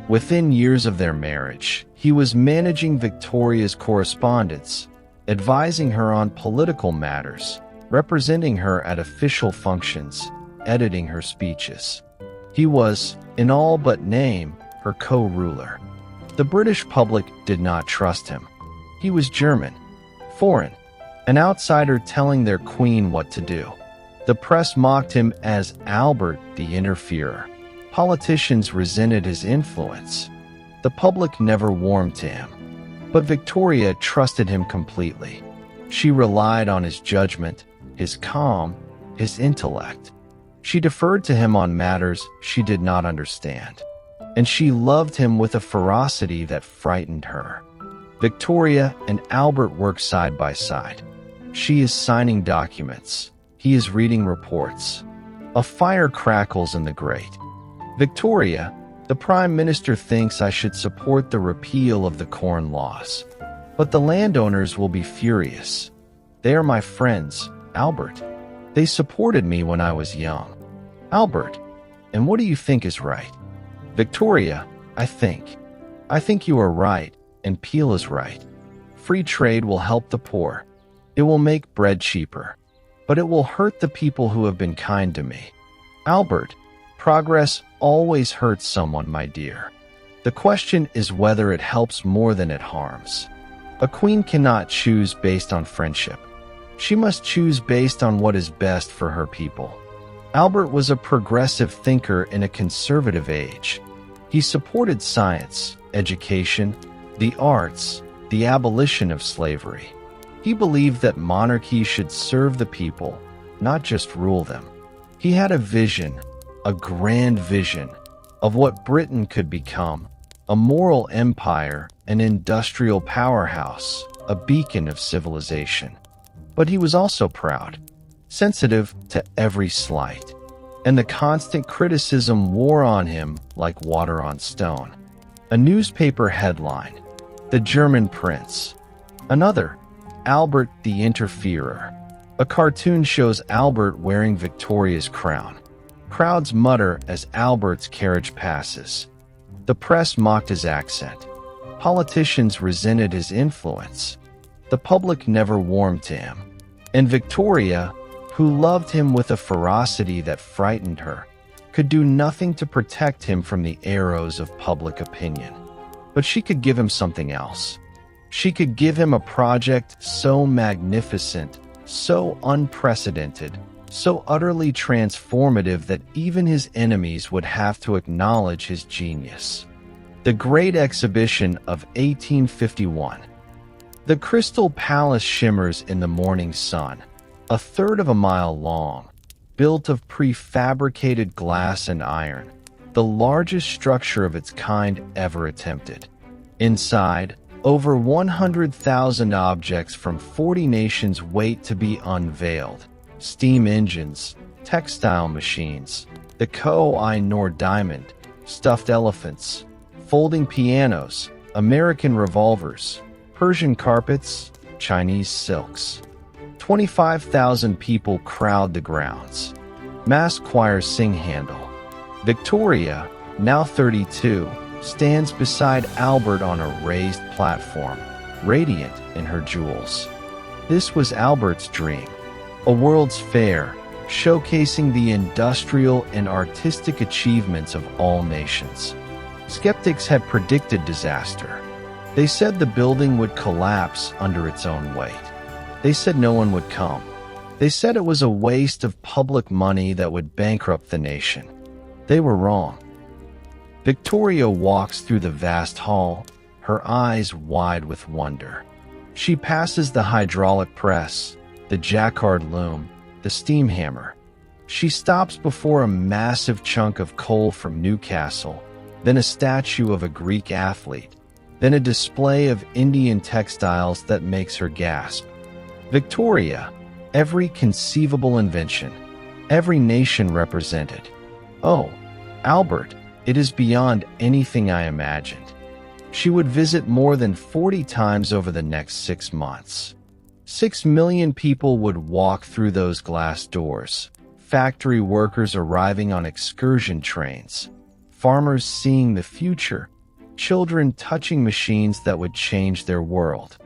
Within years of their marriage, he was managing Victoria's correspondence, advising her on political matters, representing her at official functions, editing her speeches. He was, in all but name, her co-ruler. The British public did not trust him. He was German, foreign, an outsider telling their queen what to do. The press mocked him as Albert the Interferer. Politicians resented his influence. The public never warmed to him. But Victoria trusted him completely. She relied on his judgment, his calm, his intellect. She deferred to him on matters she did not understand. And she loved him with a ferocity that frightened her. Victoria and Albert work side by side. She is signing documents. He is reading reports. A fire crackles in the grate. Victoria, the Prime Minister thinks I should support the repeal of the Corn Laws. But the landowners will be furious. They are my friends, Albert. They supported me when I was young. Albert, and what do you think is right? Victoria, I think you are right, and Peel is right. Free trade will help the poor. It will make bread cheaper. But it will hurt the people who have been kind to me. Albert, progress always hurts someone, my dear. The question is whether it helps more than it harms. A queen cannot choose based on friendship. She must choose based on what is best for her people. Albert was a progressive thinker in a conservative age. He supported science, education, the arts, the abolition of slavery. He believed that monarchy should serve the people, not just rule them. He had a vision, a grand vision, of what Britain could become, a moral empire, an industrial powerhouse, a beacon of civilization. But he was also proud, sensitive to every slight, and the constant criticism wore on him like water on stone. A newspaper headline, "The German Prince." Another, "Albert the Interferer." A cartoon shows Albert wearing Victoria's crown. Crowds mutter as Albert's carriage passes. The press mocked his accent. Politicians resented his influence. The public never warmed to him. And Victoria, who loved him with a ferocity that frightened her, could do nothing to protect him from the arrows of public opinion. But she could give him something else. She could give him a project so magnificent, so unprecedented, so utterly transformative that even his enemies would have to acknowledge his genius. The Great Exhibition of 1851. The Crystal Palace shimmers in the morning sun, a third of a mile long, built of prefabricated glass and iron, the largest structure of its kind ever attempted. Inside, over 100,000 objects from 40 nations wait to be unveiled. Steam engines, textile machines, the Koh-i-Noor diamond, stuffed elephants, folding pianos, American revolvers, Persian carpets, Chinese silks. 25,000 people crowd the grounds. Mass choirs sing Handel. Victoria, now 32, stands beside Albert on a raised platform, radiant in her jewels. This was Albert's dream, a World's Fair, showcasing the industrial and artistic achievements of all nations. Skeptics had predicted disaster. They said the building would collapse under its own weight. They said no one would come. They said it was a waste of public money that would bankrupt the nation. They were wrong. Victoria walks through the vast hall, her eyes wide with wonder. She passes the hydraulic press, the jacquard loom, the steam hammer. She stops before a massive chunk of coal from Newcastle, then a statue of a Greek athlete, then a display of Indian textiles that makes her gasp. Victoria, every conceivable invention, every nation represented. Oh, Albert, it is beyond anything I imagined. She would visit more than 40 times over the next 6 months. 6 million people would walk through those glass doors, factory workers arriving on excursion trains, farmers seeing the future, children touching machines that would change their world.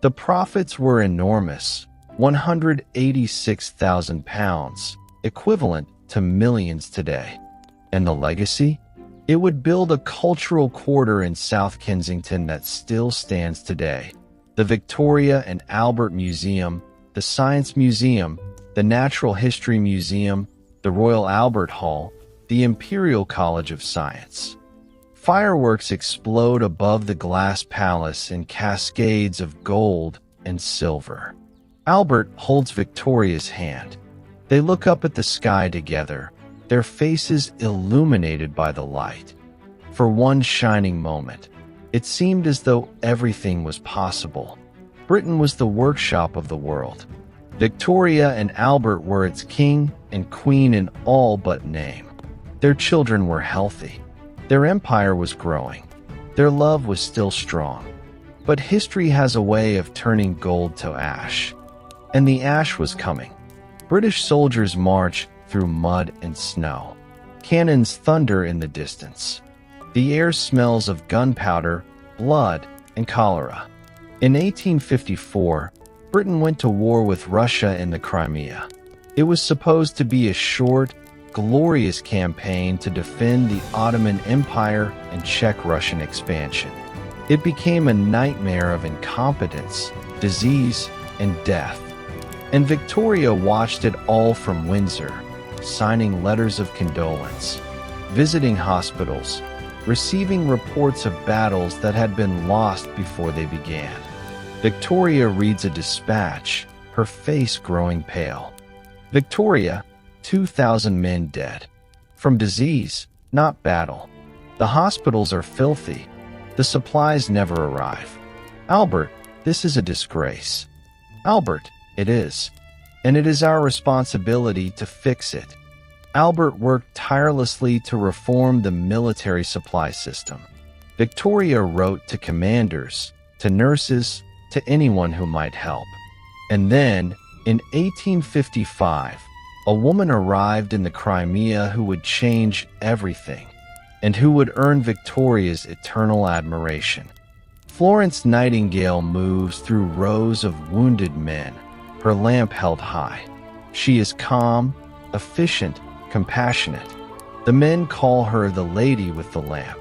The profits were enormous, £186,000, equivalent to millions today. And the legacy? It would build a cultural quarter in South Kensington that still stands today. The Victoria and Albert Museum, the Science Museum, the Natural History Museum, the Royal Albert Hall, the Imperial College of Science. Fireworks explode above the glass palace in cascades of gold and silver. Albert holds Victoria's hand. They look up at the sky together, their faces illuminated by the light. For one shining moment, it seemed as though everything was possible. Britain was the workshop of the world. Victoria and Albert were its king and queen in all but name. Their children were healthy. Their empire was growing. Their love was still strong. But history has a way of turning gold to ash. And the ash was coming. British soldiers march through mud and snow. Cannons thunder in the distance. The air smells of gunpowder, blood, and cholera. In 1854, Britain went to war with Russia in the Crimea. It was supposed to be a short, glorious campaign to defend the Ottoman Empire and check Russian expansion. It became a nightmare of incompetence, disease, and death. And Victoria watched it all from Windsor, signing letters of condolence, visiting hospitals, receiving reports of battles that had been lost before they began. Victoria reads a dispatch, her face growing pale. Victoria, 2,000 men dead. From disease, not battle. The hospitals are filthy. The supplies never arrive. Albert, this is a disgrace. Albert, it is. And it is our responsibility to fix it. Albert worked tirelessly to reform the military supply system. Victoria wrote to commanders, to nurses, to anyone who might help. And then, in 1855, a woman arrived in the Crimea who would change everything, and who would earn Victoria's eternal admiration. Florence Nightingale moves through rows of wounded men, her lamp held high. She is calm, efficient, compassionate. The men call her the Lady with the Lamp.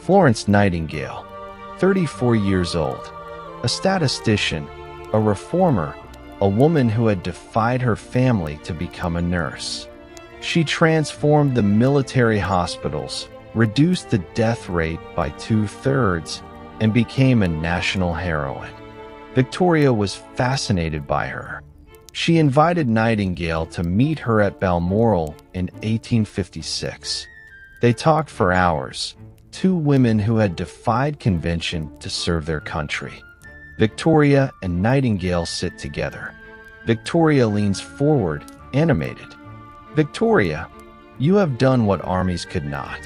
Florence Nightingale, 34 years old, a statistician, a reformer, a woman who had defied her family to become a nurse. She transformed the military hospitals, reduced the death rate by 2/3, and became a national heroine. Victoria was fascinated by her. She invited Nightingale to meet her at Balmoral in 1856. They talked for hours, two women who had defied convention to serve their country. Victoria and Nightingale sit together. Victoria leans forward, animated. "Victoria, you have done what armies could not.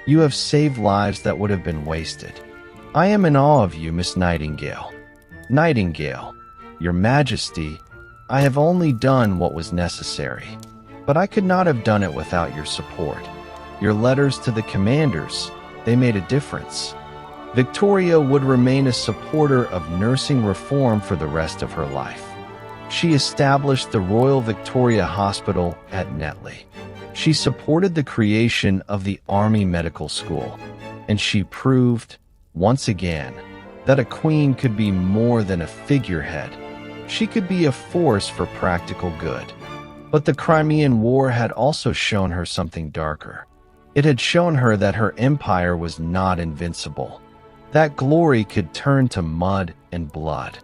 You have saved lives that would have been wasted. I am in awe of you, Miss Nightingale." "Nightingale, Your Majesty, I have only done what was necessary, but I could not have done it without your support. Your letters to the commanders, they made a difference." Victoria would remain a supporter of nursing reform for the rest of her life. She established the Royal Victoria Hospital at Netley. She supported the creation of the Army Medical School, and she proved, once again, that a queen could be more than a figurehead. She could be a force for practical good. But the Crimean War had also shown her something darker. It had shown her that her empire was not invincible, that glory could turn to mud and blood,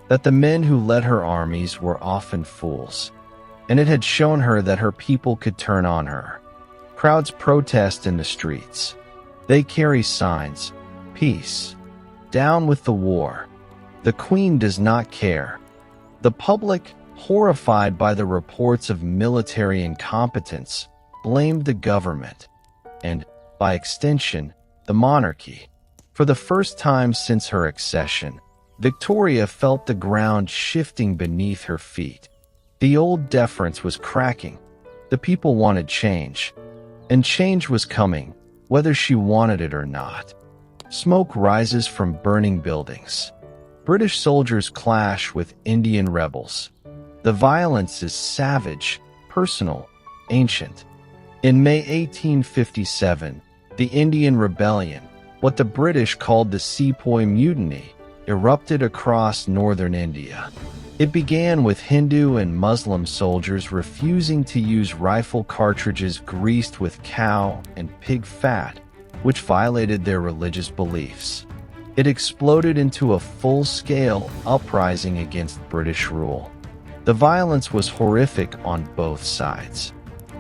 that the men who led her armies were often fools, and it had shown her that her people could turn on her. Crowds protest in the streets. They carry signs, "Peace. Down with the war." The Queen does not care. The public, horrified by the reports of military incompetence, blamed the government, and, by extension, the monarchy. For the first time since her accession, Victoria felt the ground shifting beneath her feet. The old deference was cracking. The people wanted change, and change was coming, whether she wanted it or not. Smoke rises from burning buildings. British soldiers clash with Indian rebels. The violence is savage, personal, ancient. In May 1857, the Indian Rebellion, what the British called the Sepoy Mutiny, erupted across northern India. It began with Hindu and Muslim soldiers refusing to use rifle cartridges greased with cow and pig fat, which violated their religious beliefs. It exploded into a full-scale uprising against British rule. The violence was horrific on both sides.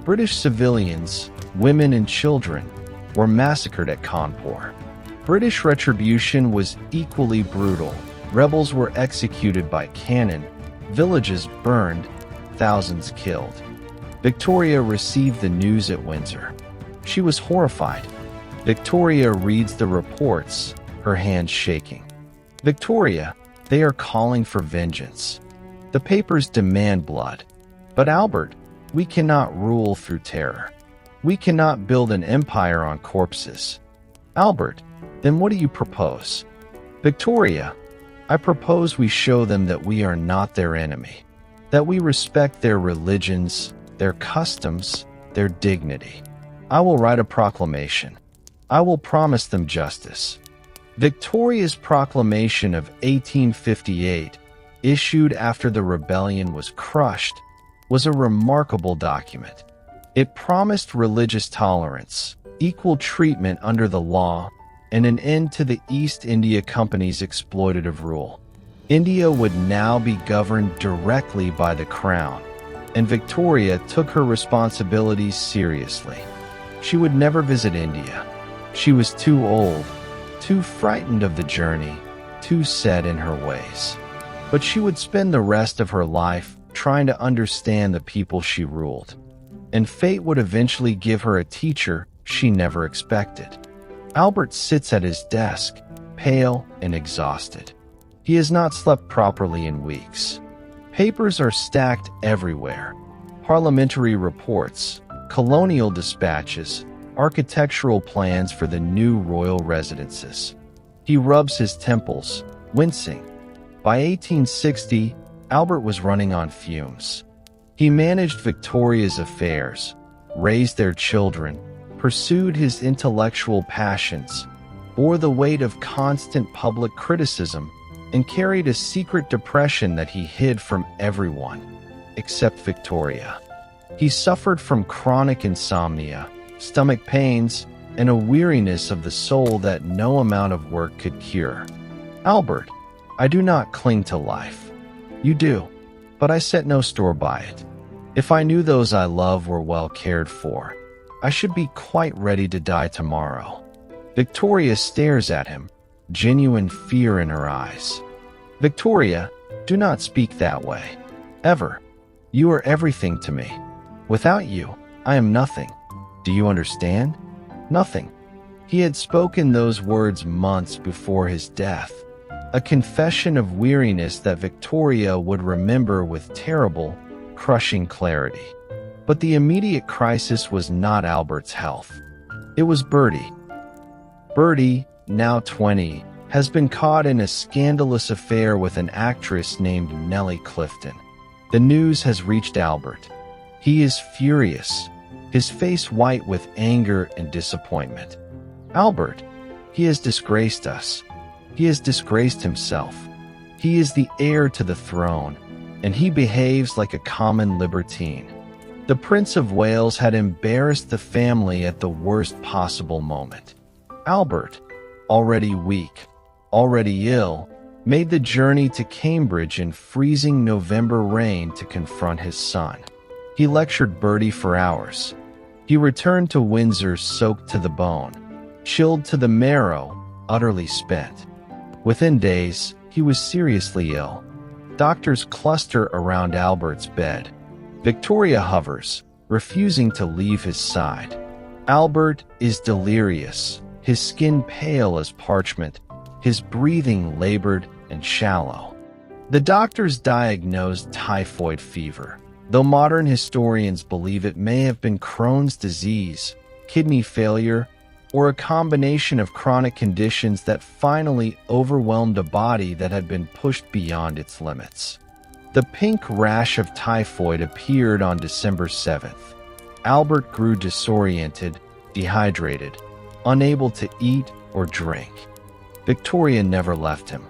British civilians, women and children, were massacred at Kanpur. British retribution was equally brutal. Rebels were executed by cannon, villages burned, thousands killed. Victoria received the news at Windsor. She was horrified. Victoria reads the reports, her hands shaking. "Victoria, they are calling for vengeance. The papers demand blood. But Albert, we cannot rule through terror. We cannot build an empire on corpses. Albert, then what do you propose?" "Victoria, I propose we show them that we are not their enemy, that we respect their religions, their customs, their dignity. I will write a proclamation. I will promise them justice." Victoria's proclamation of 1858, issued after the rebellion was crushed, was a remarkable document. It promised religious tolerance, equal treatment under the law, and an end to the East India Company's exploitative rule. India would now be governed directly by the crown, and Victoria took her responsibilities seriously. She would never visit India. She was too old, too frightened of the journey, too set in her ways. But she would spend the rest of her life trying to understand the people she ruled. And fate would eventually give her a teacher she never expected. Albert sits at his desk, pale and exhausted. He has not slept properly in weeks. Papers are stacked everywhere. Parliamentary reports, colonial dispatches, architectural plans for the new royal residences. He rubs his temples, wincing. By 1860, Albert was running on fumes. He managed Victoria's affairs, raised their children, pursued his intellectual passions, bore the weight of constant public criticism, and carried a secret depression that he hid from everyone, except Victoria. He suffered from chronic insomnia, stomach pains, and a weariness of the soul that no amount of work could cure. Albert, I do not cling to life. You do, but I set no store by it. If I knew those I love were well cared for, I should be quite ready to die tomorrow. Victoria stares at him, genuine fear in her eyes. Victoria, do not speak that way. Ever. You are everything to me. Without you, I am nothing. Do you understand? Nothing. He had spoken those words months before his death, a confession of weariness that Victoria would remember with terrible, crushing clarity. But the immediate crisis was not Albert's health. It was Bertie. Bertie, now 20, has been caught in a scandalous affair with an actress named Nellie Clifton. The news has reached Albert. He is furious, his face white with anger and disappointment. Albert, he has disgraced us. He has disgraced himself. He is the heir to the throne, and he behaves like a common libertine. The Prince of Wales had embarrassed the family at the worst possible moment. Albert, already weak, already ill, made the journey to Cambridge in freezing November rain to confront his son. He lectured Bertie for hours. He returned to Windsor soaked to the bone, chilled to the marrow, utterly spent. Within days, he was seriously ill. Doctors cluster around Albert's bed. Victoria hovers, refusing to leave his side. Albert is delirious, his skin pale as parchment, his breathing labored and shallow. The doctors diagnosed typhoid fever, though modern historians believe it may have been Crohn's disease, kidney failure, or a combination of chronic conditions that finally overwhelmed a body that had been pushed beyond its limits. The pink rash of typhoid appeared on December 7th. Albert grew disoriented, dehydrated, unable to eat or drink. Victoria never left him.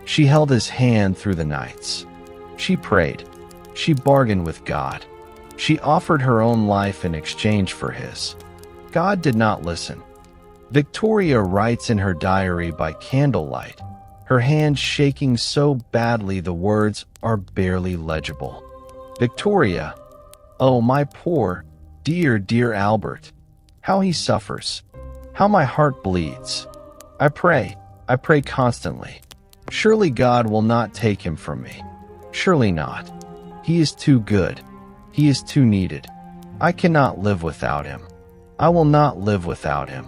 She held his hand through the nights. She prayed. She bargained with God. She offered her own life in exchange for his. God did not listen. Victoria writes in her diary by candlelight, her hand shaking so badly the words are barely legible. Victoria, oh my poor, dear, dear Albert, how he suffers, how my heart bleeds. I pray constantly. Surely God will not take him from me. Surely not. He is too good. He is too needed. I cannot live without him. I will not live without him.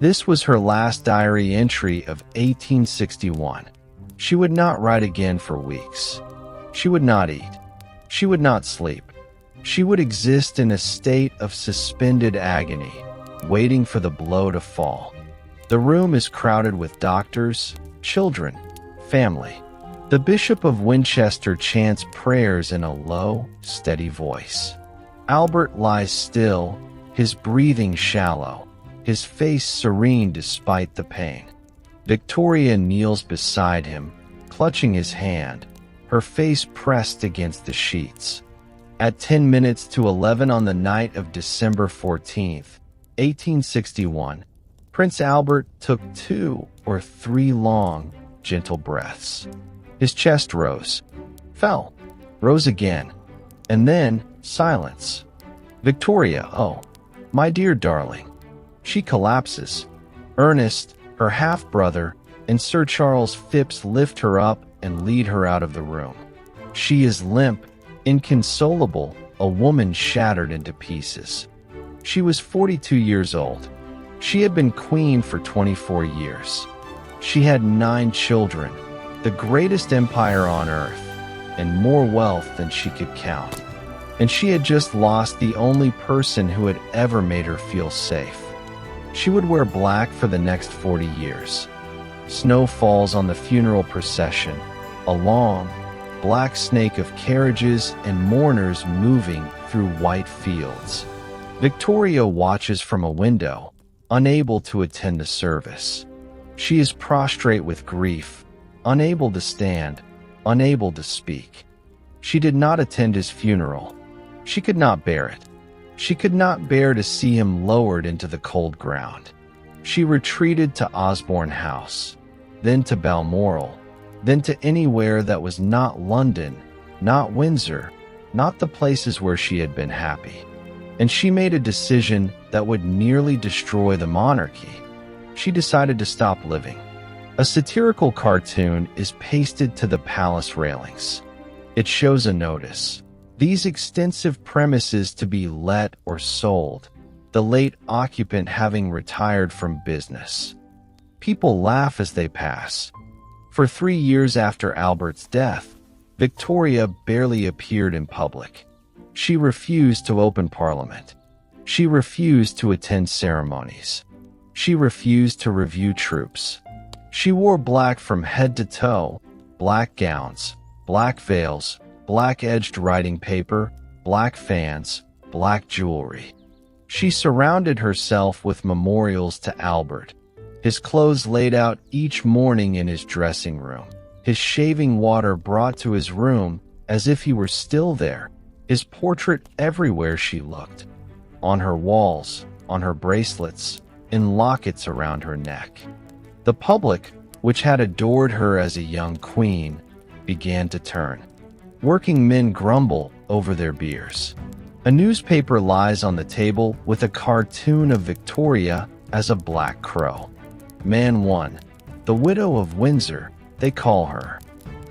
This was her last diary entry of 1861. She would not write again for weeks. She would not eat. She would not sleep. She would exist in a state of suspended agony, waiting for the blow to fall. The room is crowded with doctors, children, family. The Bishop of Winchester chants prayers in a low, steady voice. Albert lies still, his breathing shallow, his face serene despite the pain. Victoria kneels beside him, clutching his hand, her face pressed against the sheets. At 10 minutes to 11 on the night of December 14th, 1861, Prince Albert took 2 or 3 long, gentle breaths. His chest rose, fell, rose again, and then silence. Victoria, oh, my dear darling. She collapses. Ernest, her half-brother, and Sir Charles Phipps lift her up and lead her out of the room. She is limp, inconsolable, a woman shattered into pieces. She was 42 years old. She had been queen for 24 years. She had 9 children, the greatest empire on earth, and more wealth than she could count. And she had just lost the only person who had ever made her feel safe. She would wear black for the next 40 years. Snow falls on the funeral procession, a long, black snake of carriages and mourners moving through white fields. Victoria watches from a window, unable to attend the service. She is prostrate with grief, unable to stand, unable to speak. She did not attend his funeral. She could not bear it. She could not bear to see him lowered into the cold ground. She retreated to Osborne House, then to Balmoral, then to anywhere that was not London, not Windsor, not the places where she had been happy. And she made a decision that would nearly destroy the monarchy. She decided to stop living. A satirical cartoon is pasted to the palace railings. It shows a notice. These extensive premises to be let or sold, the late occupant having retired from business. People laugh as they pass. For 3 years after Albert's death, Victoria barely appeared in public. She refused to open Parliament. She refused to attend ceremonies. She refused to review troops. She wore black from head to toe, black gowns, black veils, black-edged writing paper, black fans, black jewelry. She surrounded herself with memorials to Albert, his clothes laid out each morning in his dressing room, his shaving water brought to his room as if he were still there, his portrait everywhere she looked, on her walls, on her bracelets, in lockets around her neck. The public, which had adored her as a young queen, began to turn. Working men grumble over their beers. A newspaper lies on the table with a cartoon of Victoria as a black crow. Man 1. The widow of Windsor, they call her.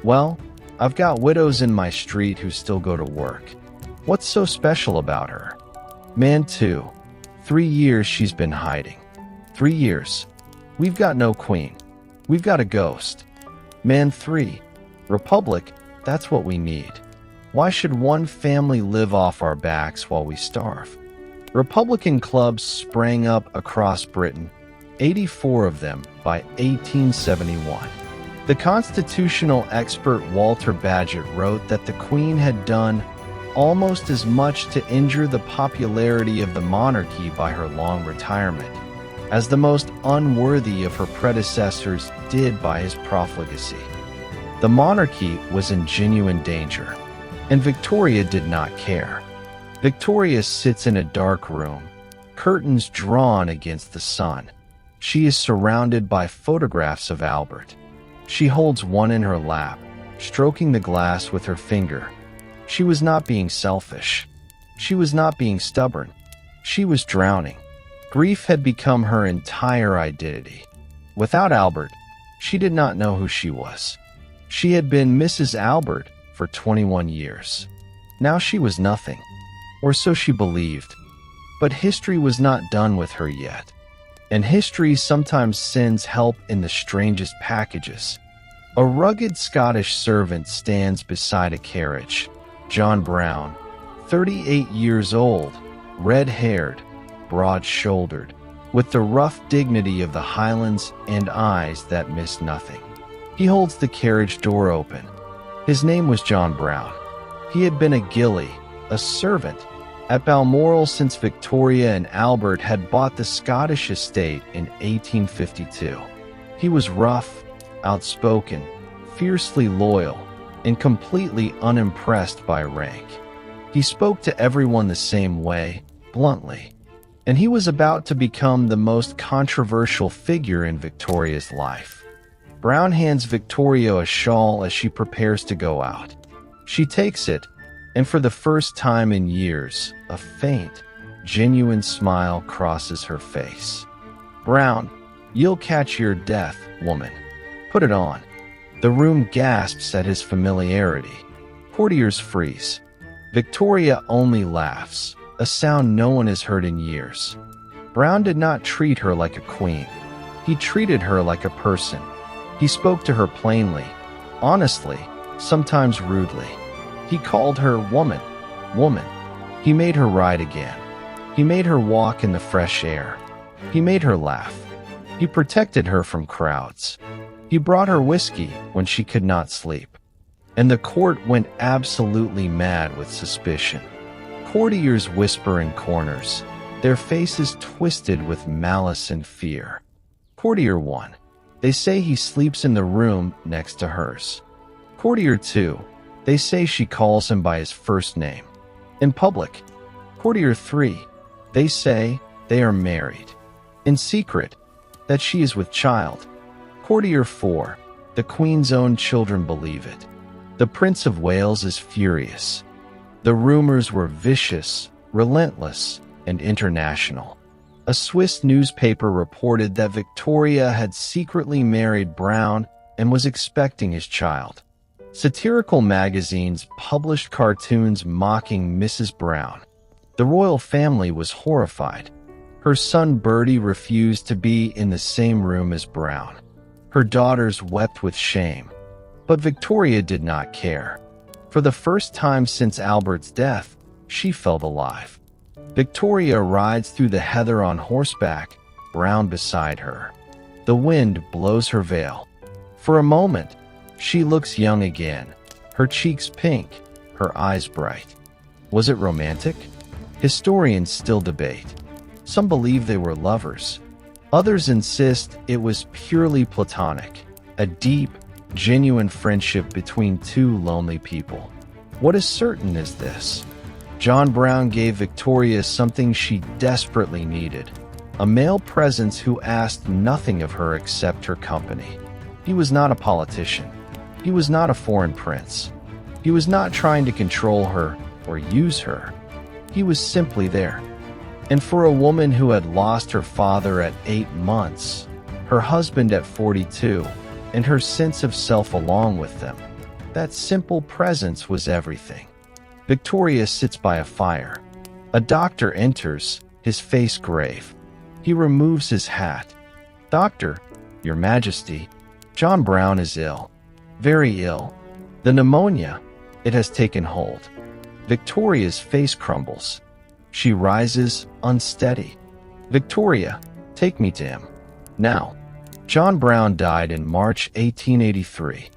Well, I've got widows in my street who still go to work. What's so special about her? Man 2. 3 years she's been hiding. 3 years. We've got no queen. We've got a ghost. Man 3. Republic, that's what we need. Why should one family live off our backs while we starve? Republican clubs sprang up across Britain, 84 of them by 1871. The constitutional expert Walter Bagehot wrote that the Queen had done almost as much to injure the popularity of the monarchy by her long retirement as the most unworthy of her predecessors did by his profligacy. The monarchy was in genuine danger, and Victoria did not care. Victoria sits in a dark room, curtains drawn against the sun. She is surrounded by photographs of Albert. She holds one in her lap, stroking the glass with her finger. She was not being selfish. She was not being stubborn. She was drowning. Grief had become her entire identity. Without Albert, she did not know who she was. She had been Mrs. Albert for 21 years. Now she was nothing, or so she believed. But history was not done with her yet. And history sometimes sends help in the strangest packages. A rugged Scottish servant stands beside a carriage. John Brown, 38 years old, red-haired, broad-shouldered, with the rough dignity of the Highlands and eyes that miss nothing. He holds the carriage door open. His name was John Brown. He had been a gillie, a servant, at Balmoral since Victoria and Albert had bought the Scottish estate in 1852. He was rough, outspoken, fiercely loyal, and completely unimpressed by rank. He spoke to everyone the same way, bluntly, and he was about to become the most controversial figure in Victoria's life. Brown hands Victoria a shawl as she prepares to go out. She takes it, and for the first time in years, a faint, genuine smile crosses her face. "Brown, you'll catch your death, woman. Put it on." The room gasps at his familiarity. Courtiers freeze. Victoria only laughs, a sound no one has heard in years. Brown did not treat her like a queen. He treated her like a person. He spoke to her plainly, honestly, sometimes rudely. He called her woman, woman. He made her ride again. He made her walk in the fresh air. He made her laugh. He protected her from crowds. He brought her whiskey when she could not sleep. And the court went absolutely mad with suspicion. Courtiers whisper in corners, their faces twisted with malice and fear. Courtier 1. They say he sleeps in the room next to hers. Courtier 2. They say she calls him by his first name. In public. Courtier 3. They say they are married. In secret, that she is with child. Courtier 4. The Queen's own children believe it. The Prince of Wales is furious. The rumors were vicious, relentless, and international. A Swiss newspaper reported that Victoria had secretly married Brown and was expecting his child. Satirical magazines published cartoons mocking Mrs. Brown. The royal family was horrified. Her son Bertie refused to be in the same room as Brown. Her daughters wept with shame. But Victoria did not care. For the first time since Albert's death, she felt alive. Victoria rides through the heather on horseback, Brown beside her. The wind blows her veil. For a moment, she looks young again, her cheeks pink, her eyes bright. Was it romantic? Historians still debate. Some believe they were lovers. Others insist it was purely platonic, a deep, genuine friendship between two lonely people. What is certain is this: John Brown gave Victoria something she desperately needed, a male presence who asked nothing of her except her company. He was not a politician. He was not a foreign prince. He was not trying to control her or use her. He was simply there. And for a woman who had lost her father at 8 months, her husband at 42, and her sense of self along with them, that simple presence was everything. Victoria sits by a fire. A doctor enters, his face grave. He removes his hat. "Doctor, Your Majesty, John Brown is ill. Very ill. The pneumonia, it has taken hold." Victoria's face crumbles. She rises, unsteady. "Victoria, take me to him. Now." John Brown died in March 1883.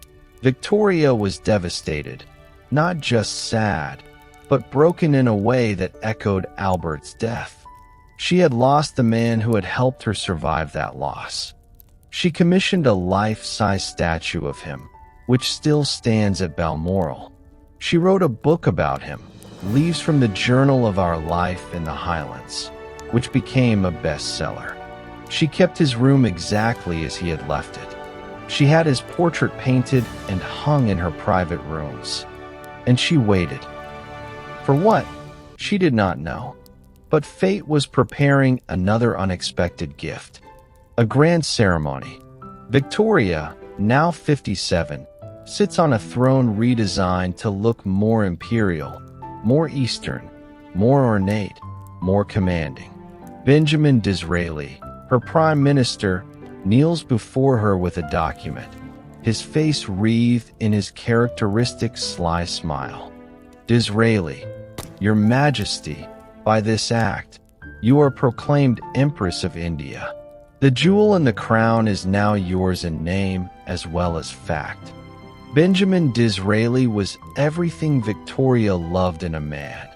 Victoria was devastated, not just sad, but broken in a way that echoed Albert's death. She had lost the man who had helped her survive that loss. She commissioned a life-size statue of him, which still stands at Balmoral. She wrote a book about him, Leaves from the Journal of Our Life in the Highlands, which became a bestseller. She kept his room exactly as he had left it. She had his portrait painted and hung in her private rooms. And she waited. For what? She did not know. But fate was preparing another unexpected gift. A grand ceremony. Victoria, now 57, sits on a throne redesigned to look more imperial, more Eastern, more ornate, more commanding. Benjamin Disraeli, her prime minister, kneels before her with a document, his face wreathed in his characteristic sly smile. "Disraeli, Your Majesty, by this act, you are proclaimed Empress of India. The jewel in the crown is now yours in name as well as fact." Benjamin Disraeli was everything Victoria loved in a man.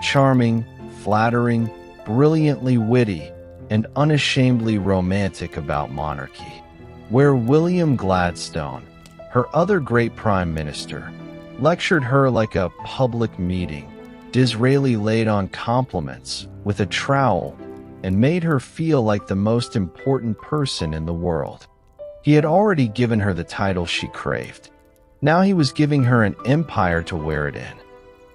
Charming, flattering, brilliantly witty, and unashamedly romantic about monarchy. Where William Gladstone, her other great prime minister, lectured her like a public meeting, Disraeli laid on compliments with a trowel and made her feel like the most important person in the world. He had already given her the title she craved. Now he was giving her an empire to wear it in.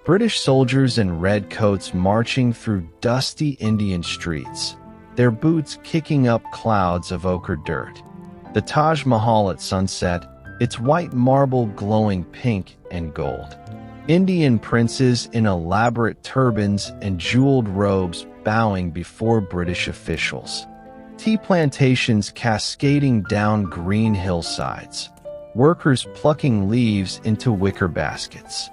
British soldiers in red coats marching through dusty Indian streets, their boots kicking up clouds of ochre dirt. The Taj Mahal at sunset, its white marble glowing pink and gold. Indian princes in elaborate turbans and jeweled robes bowing before British officials. Tea plantations cascading down green hillsides. Workers plucking leaves into wicker baskets.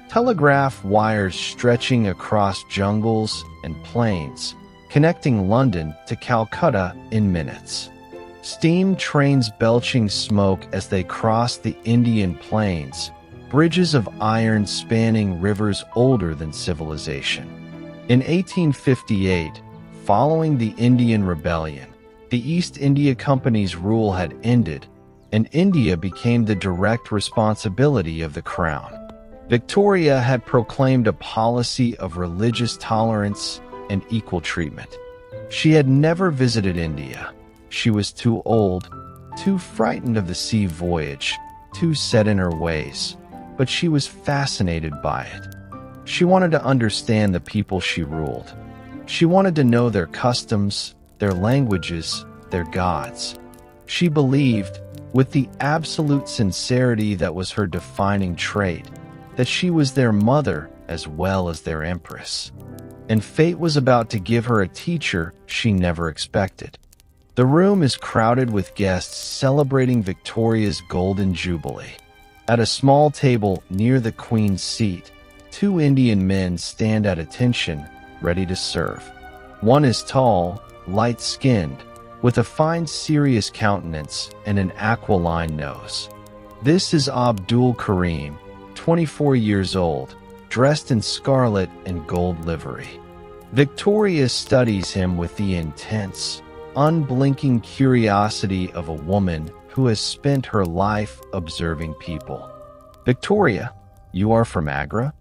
Telegraph wires stretching across jungles and plains, connecting London to Calcutta in minutes. Steam trains belching smoke as they cross the Indian plains, bridges of iron spanning rivers older than civilization. In 1858, Following the Indian Rebellion, the East India Company's rule had ended, and India became the direct responsibility of the crown. Victoria had proclaimed a policy of religious tolerance and equal treatment. She had never visited India. She was too old, too frightened of the sea voyage, too set in her ways, but she was fascinated by it. She wanted to understand the people she ruled. She wanted to know their customs, their languages, their gods. She believed, with the absolute sincerity that was her defining trait, that she was their mother as well as their empress. And fate was about to give her a teacher she never expected. The room is crowded with guests celebrating Victoria's Golden Jubilee. At a small table near the Queen's seat, two Indian men stand at attention, ready to serve. One is tall, light-skinned, with a fine, serious countenance and an aquiline nose. This is Abdul Karim, 24 years old, dressed in scarlet and gold livery. Victoria studies him with the intense, unblinking curiosity of a woman who has spent her life observing people. Victoria, you are from Agra?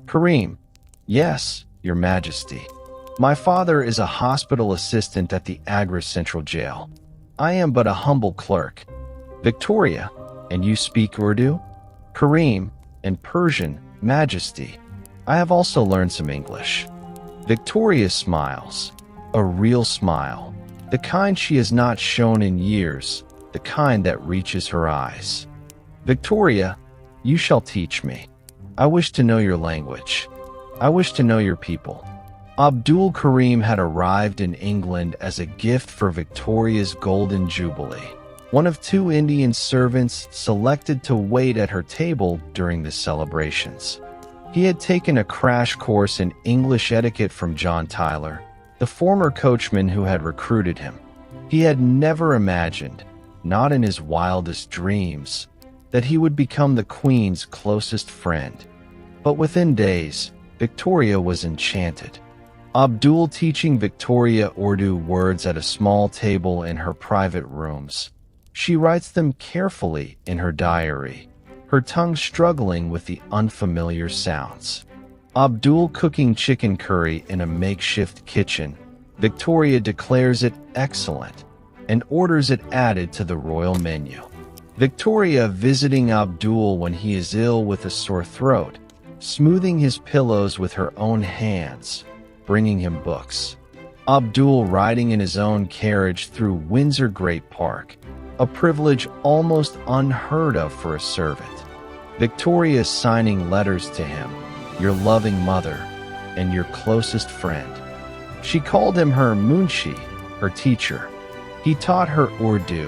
Karim, yes, Your Majesty. My father is a hospital assistant at the Agra Central Jail. I am but a humble clerk. Victoria, and you speak Urdu? Karim, and Persian, Majesty. I have also learned some English. Victoria smiles, a real smile, the kind she has not shown in years, the kind that reaches her eyes. Victoria, you shall teach me. I wish to know your language. I wish to know your people. Abdul Karim had arrived in England as a gift for Victoria's Golden Jubilee, one of two Indian servants selected to wait at her table during the celebrations. He had taken a crash course in English etiquette from John Tyler, the former coachman who had recruited him. He had never imagined, not in his wildest dreams, that he would become the Queen's closest friend. But within days, Victoria was enchanted. Abdul teaching Victoria Urdu words at a small table in her private rooms. She writes them carefully in her diary, her tongue struggling with the unfamiliar sounds. Abdul cooking chicken curry in a makeshift kitchen. Victoria declares it excellent and orders it added to the royal menu. Victoria visiting Abdul when he is ill with a sore throat, smoothing his pillows with her own hands, bringing him books. Abdul riding in his own carriage through Windsor Great Park, a privilege almost unheard of for a servant. Victoria signing letters to him, your loving mother, and your closest friend. She called him her Munshi, her teacher. He taught her Urdu,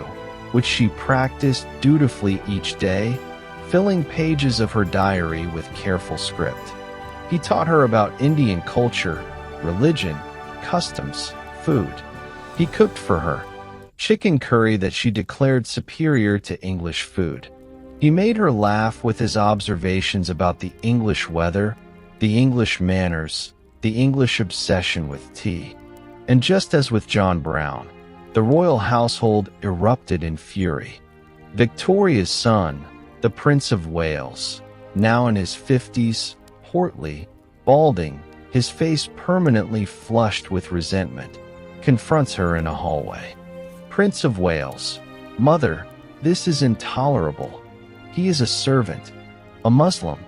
which she practiced dutifully each day, filling pages of her diary with careful script. He taught her about Indian culture, religion, customs, food. He cooked for her chicken curry that she declared superior to English food. He made her laugh with his observations about the English weather, the English manners, the English obsession with tea. And just as with John Brown, the royal household erupted in fury. Victoria's son, the Prince of Wales, now in his 50s, portly, balding, his face permanently flushed with resentment, confronts her in a hallway. Prince of Wales, Mother, this is intolerable. He is a servant, a Muslim.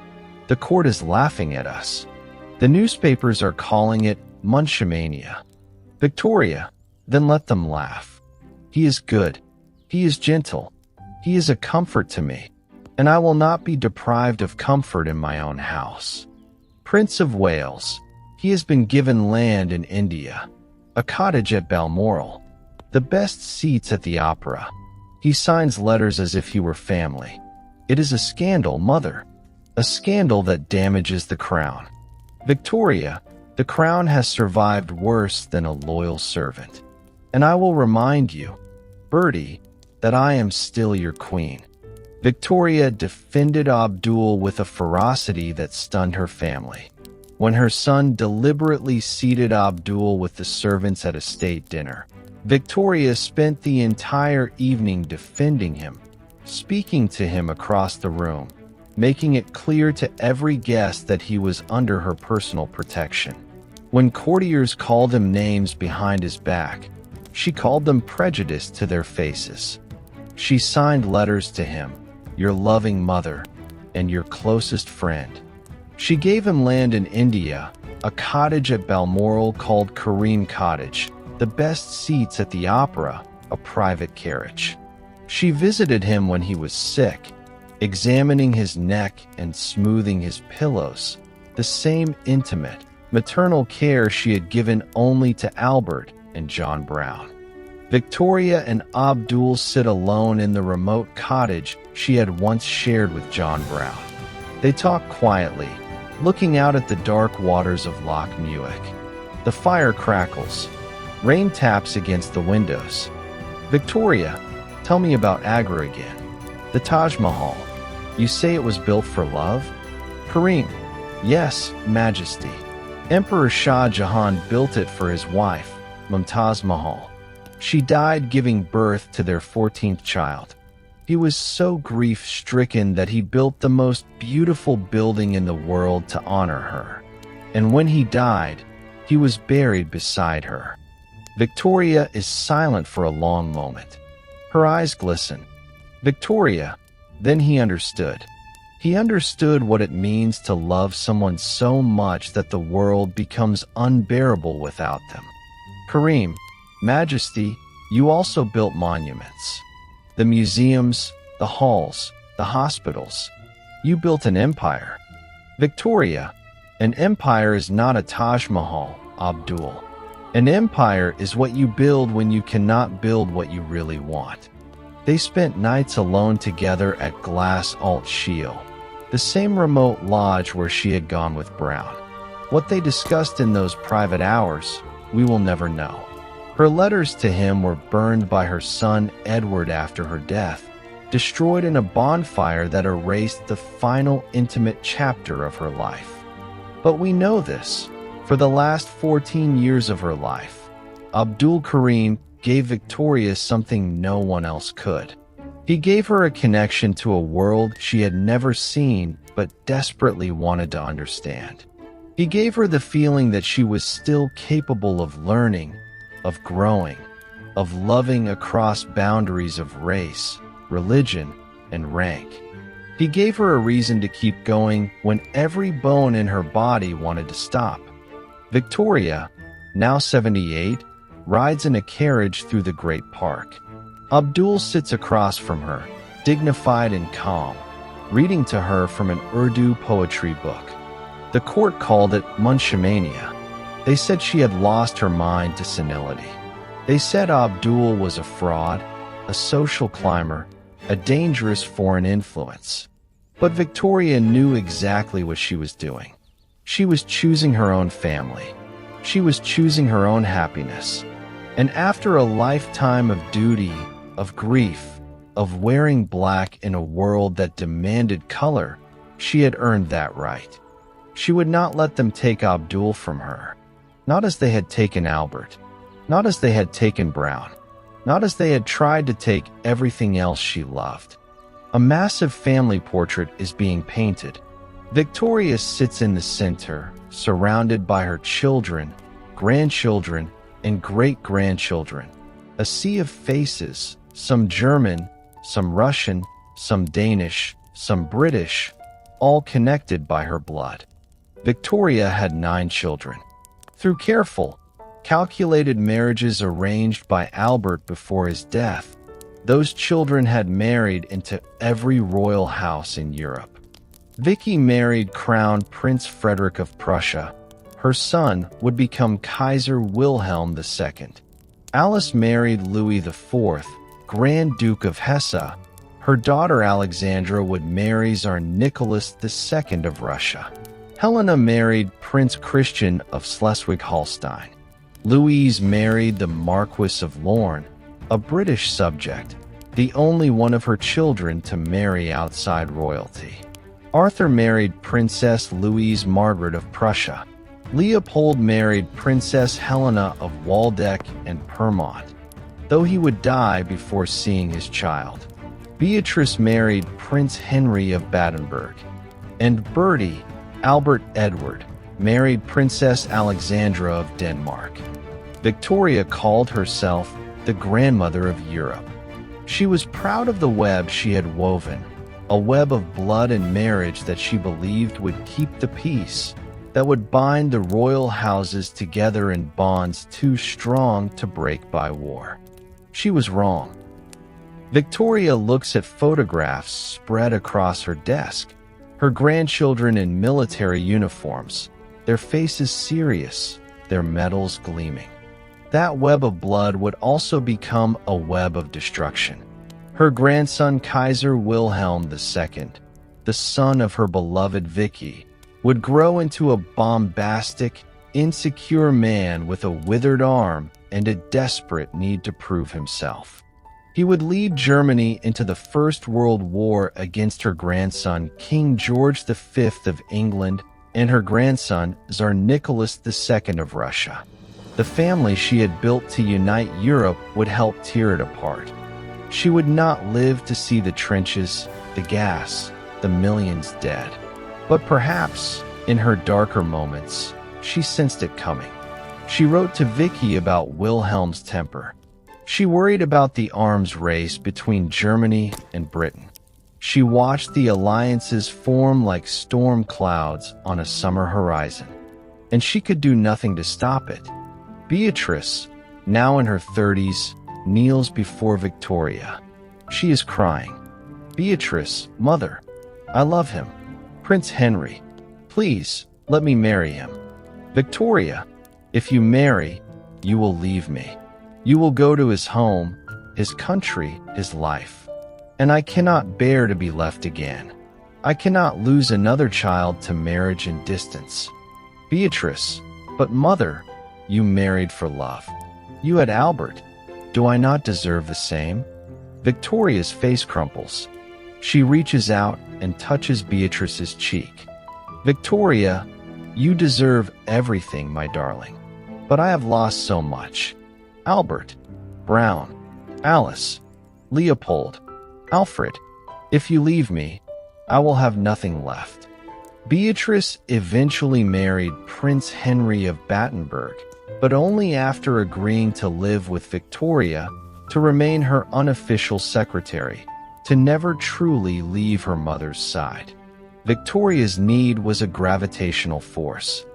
The court is laughing at us. The newspapers are calling it Munchomania. Victoria, then let them laugh. He is good. He is gentle. He is a comfort to me, and I will not be deprived of comfort in my own house. Prince of Wales, he has been given land in India, a cottage at Balmoral, the best seats at the opera. He signs letters as if he were family. It is a scandal, Mother, a scandal that damages the crown. Victoria, the crown has survived worse than a loyal servant. And I will remind you, Bertie, that I am still your queen. Victoria defended Abdul with a ferocity that stunned her family. when her son deliberately seated Abdul with the servants at a state dinner. Victoria spent the entire evening defending him, speaking to him across the room, making it clear to every guest that he was under her personal protection. When courtiers called him names behind his back, she called them prejudice to their faces. She signed letters to him, "Your loving mother," and "Your closest friend." She gave him land in India, a cottage at Balmoral called Kareem Cottage, the best seats at the opera, a private carriage. She visited him when he was sick, examining his neck and smoothing his pillows, the same intimate, maternal care she had given only to Albert and John Brown. Victoria and Abdul sit alone in the remote cottage she had once shared with John Brown. They talk quietly, looking out at the dark waters of Loch Muick. The fire crackles. Rain taps against the windows. "Victoria, tell me about Agra again. The Taj Mahal. You say it was built for love?" "Kareem, yes, Majesty. Emperor Shah Jahan built it for his wife, Mumtaz Mahal. She died giving birth to their 14th child. He was so grief-stricken that he built the most beautiful building in the world to honor her. And when he died, he was buried beside her." Victoria is silent for a long moment. Her eyes glisten. "Victoria," then he understood. He understood what it means to love someone so much that the world becomes unbearable without them. "Kareem, Majesty, you also built monuments. The museums, the halls, the hospitals. You built an empire." "Victoria, an empire is not a Taj Mahal, Abdul. An empire is what you build when you cannot build what you really want." They spent nights alone together at Glass Alt Shiel, the same remote lodge where she had gone with Brown. What they discussed in those private hours, we will never know. Her letters to him were burned by her son Edward after her death, destroyed in a bonfire that erased the final intimate chapter of her life. But we know this. For the last 14 years of her life, Abdul Kareem gave Victoria something no one else could. He gave her a connection to a world she had never seen but desperately wanted to understand. He gave her the feeling that she was still capable of learning, of growing, of loving across boundaries of race, religion, and rank. He gave her a reason to keep going when every bone in her body wanted to stop. Victoria, now 78, rides in a carriage through the great park. Abdul sits across from her, dignified and calm, reading to her from an Urdu poetry book. The court called it Munshamania. They said she had lost her mind to senility. They said Abdul was a fraud, a social climber, a dangerous foreign influence. But Victoria knew exactly what she was doing. She was choosing her own family. She was choosing her own happiness. And after a lifetime of duty, of grief, of wearing black in a world that demanded color, she had earned that right. She would not let them take Abdul from her. Not as they had taken Albert. Not as they had taken Brown. Not as they had tried to take everything else she loved. A massive family portrait is being painted. Victoria sits in the center, surrounded by her children, grandchildren, and great-grandchildren. A sea of faces, some German, some Russian, some Danish, some British, all connected by her blood. Victoria had 9 children. Through careful, calculated marriages arranged by Albert before his death, those children had married into every royal house in Europe. Vicky married Crown Prince Frederick of Prussia. Her son would become Kaiser Wilhelm II. Alice married Louis IV, Grand Duke of Hesse. Her daughter Alexandra would marry Tsar Nicholas II of Russia. Helena married Prince Christian of Schleswig-Holstein. Louise married the Marquis of Lorne, a British subject, the only one of her children to marry outside royalty. Arthur married Princess Louise Margaret of Prussia. Leopold married Princess Helena of Waldeck and Pyrmont, though he would die before seeing his child. Beatrice married Prince Henry of Battenberg. And Bertie, Albert Edward, married Princess Alexandra of Denmark. Victoria called herself the grandmother of Europe. She was proud of the web she had woven, a web of blood and marriage that she believed would keep the peace, that would bind the royal houses together in bonds too strong to break by war. She was wrong. Victoria looks at photographs spread across her desk, her grandchildren in military uniforms, their faces serious, their medals gleaming. That web of blood would also become a web of destruction. Her grandson Kaiser Wilhelm II, the son of her beloved Vicky, would grow into a bombastic, insecure man with a withered arm and a desperate need to prove himself. He would lead Germany into the First World War against her grandson King George V of England and her grandson Tsar Nicholas II of Russia. The family she had built to unite Europe would help tear it apart. She would not live to see the trenches, the gas, the millions dead. But perhaps, in her darker moments, she sensed it coming. She wrote to Vicky about Wilhelm's temper. She worried about the arms race between Germany and Britain. She watched the alliances form like storm clouds on a summer horizon, and she could do nothing to stop it. Beatrice, now in her 30s, kneels before Victoria. She is crying. "Beatrice, mother, I love him. Prince Henry, please let me marry him. Victoria, if you marry, you will leave me. You will go to his home, his country, his life. And I cannot bear to be left again. I cannot lose another child to marriage and distance. Beatrice, but mother, you married for love. You had Albert. Do I not deserve the same?" Victoria's face crumples. She reaches out and touches Beatrice's cheek. "Victoria, you deserve everything, my darling. But I have lost so much. Albert, Brown, Alice, Leopold, Alfred. If you leave me, I will have nothing left." Beatrice eventually married Prince Henry of Battenberg, but only after agreeing to live with Victoria, to remain her unofficial secretary, to never truly leave her mother's side. Victoria's need was a gravitational force.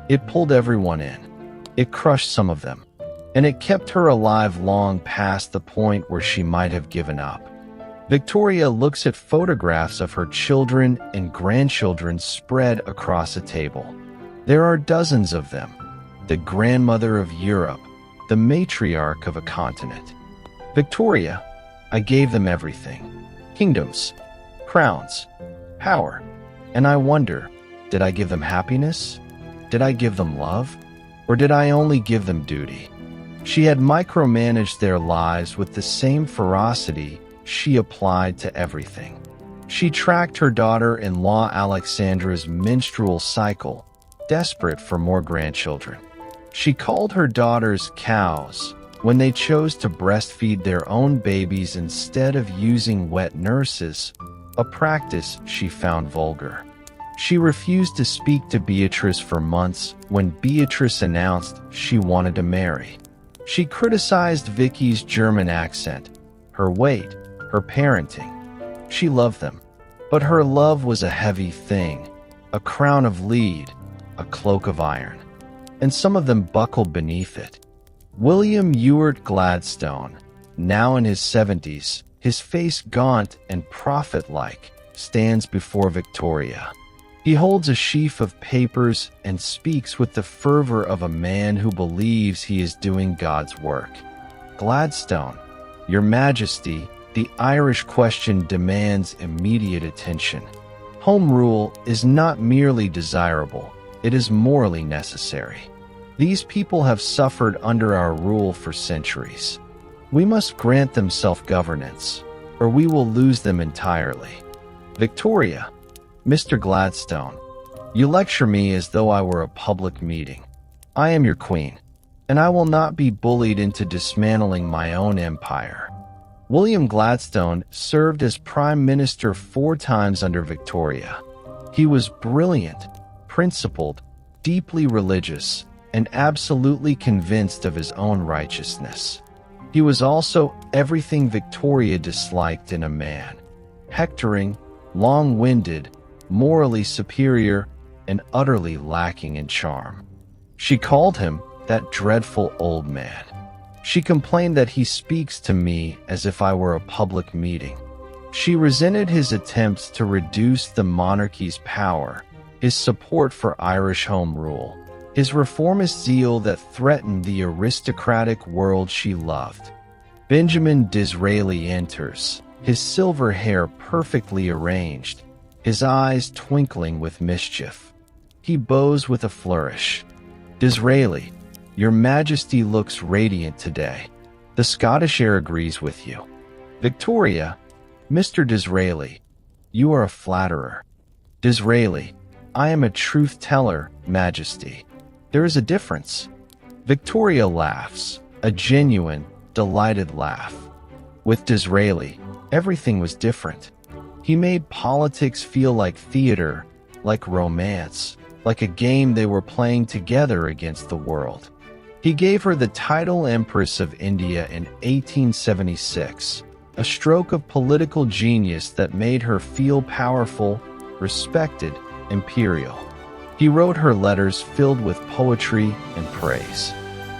It pulled everyone in. It crushed some of them, and it kept her alive long past the point where she might have given up. Victoria looks at photographs of her children and grandchildren spread across a table. There are dozens of them. The grandmother of Europe, the matriarch of a continent. "Victoria, I gave them everything. Kingdoms, crowns, power. And I wonder, did I give them happiness? Did I give them love? Or did I only give them duty?" She had micromanaged their lives with the same ferocity she applied to everything. She tracked her daughter-in-law Alexandra's menstrual cycle, desperate for more grandchildren. She called her daughters cows when they chose to breastfeed their own babies instead of using wet nurses, a practice she found vulgar. She refused to speak to Beatrice for months when Beatrice announced she wanted to marry. She criticized Vicky's German accent, her weight, her parenting. She loved them, but her love was a heavy thing, a crown of lead, a cloak of iron, and some of them buckled beneath it. William Ewart Gladstone, now in his 70s, his face gaunt and prophet-like, stands before Victoria. He holds a sheaf of papers and speaks with the fervor of a man who believes he is doing God's work. "Gladstone, Your Majesty, the Irish question demands immediate attention. Home rule is not merely desirable, it is morally necessary. These people have suffered under our rule for centuries. We must grant them self-governance, or we will lose them entirely. Victoria, Mr. Gladstone, you lecture me as though I were a public meeting. I am your queen, and I will not be bullied into dismantling my own empire. William Gladstone served as Prime Minister 4 times under Victoria. He was brilliant, principled, deeply religious, and absolutely convinced of his own righteousness. He was also everything Victoria disliked in a man: hectoring, long-winded, morally superior, and utterly lacking in charm. She called him that dreadful old man. She complained that he speaks to me as if I were a public meeting. She resented his attempts to reduce the monarchy's power, his support for Irish Home Rule, his reformist zeal that threatened the aristocratic world she loved. Benjamin Disraeli enters, his silver hair perfectly arranged, his eyes twinkling with mischief. He bows with a flourish. Disraeli, Your Majesty looks radiant today. The Scottish air agrees with you. Victoria, Mr. Disraeli, you are a flatterer. Disraeli, I am a truth-teller, Majesty. There is a difference. Victoria laughs, a genuine, delighted laugh. With Disraeli, everything was different. He made politics feel like theater, like romance, like a game they were playing together against the world. He gave her the title Empress of India in 1876, a stroke of political genius that made her feel powerful, respected, imperial. He wrote her letters filled with poetry and praise.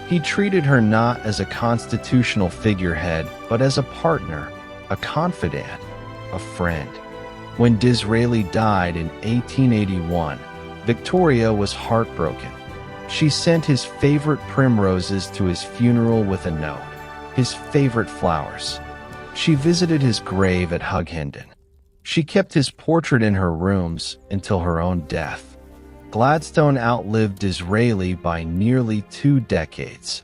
He treated her not as a constitutional figurehead, but as a partner, a confidant, a friend. When Disraeli died in 1881, Victoria was heartbroken. She sent his favorite primroses to his funeral with a note, his favorite flowers. She visited his grave at Hughendon. She kept his portrait in her rooms until her own death. Gladstone outlived Disraeli by nearly 2 decades,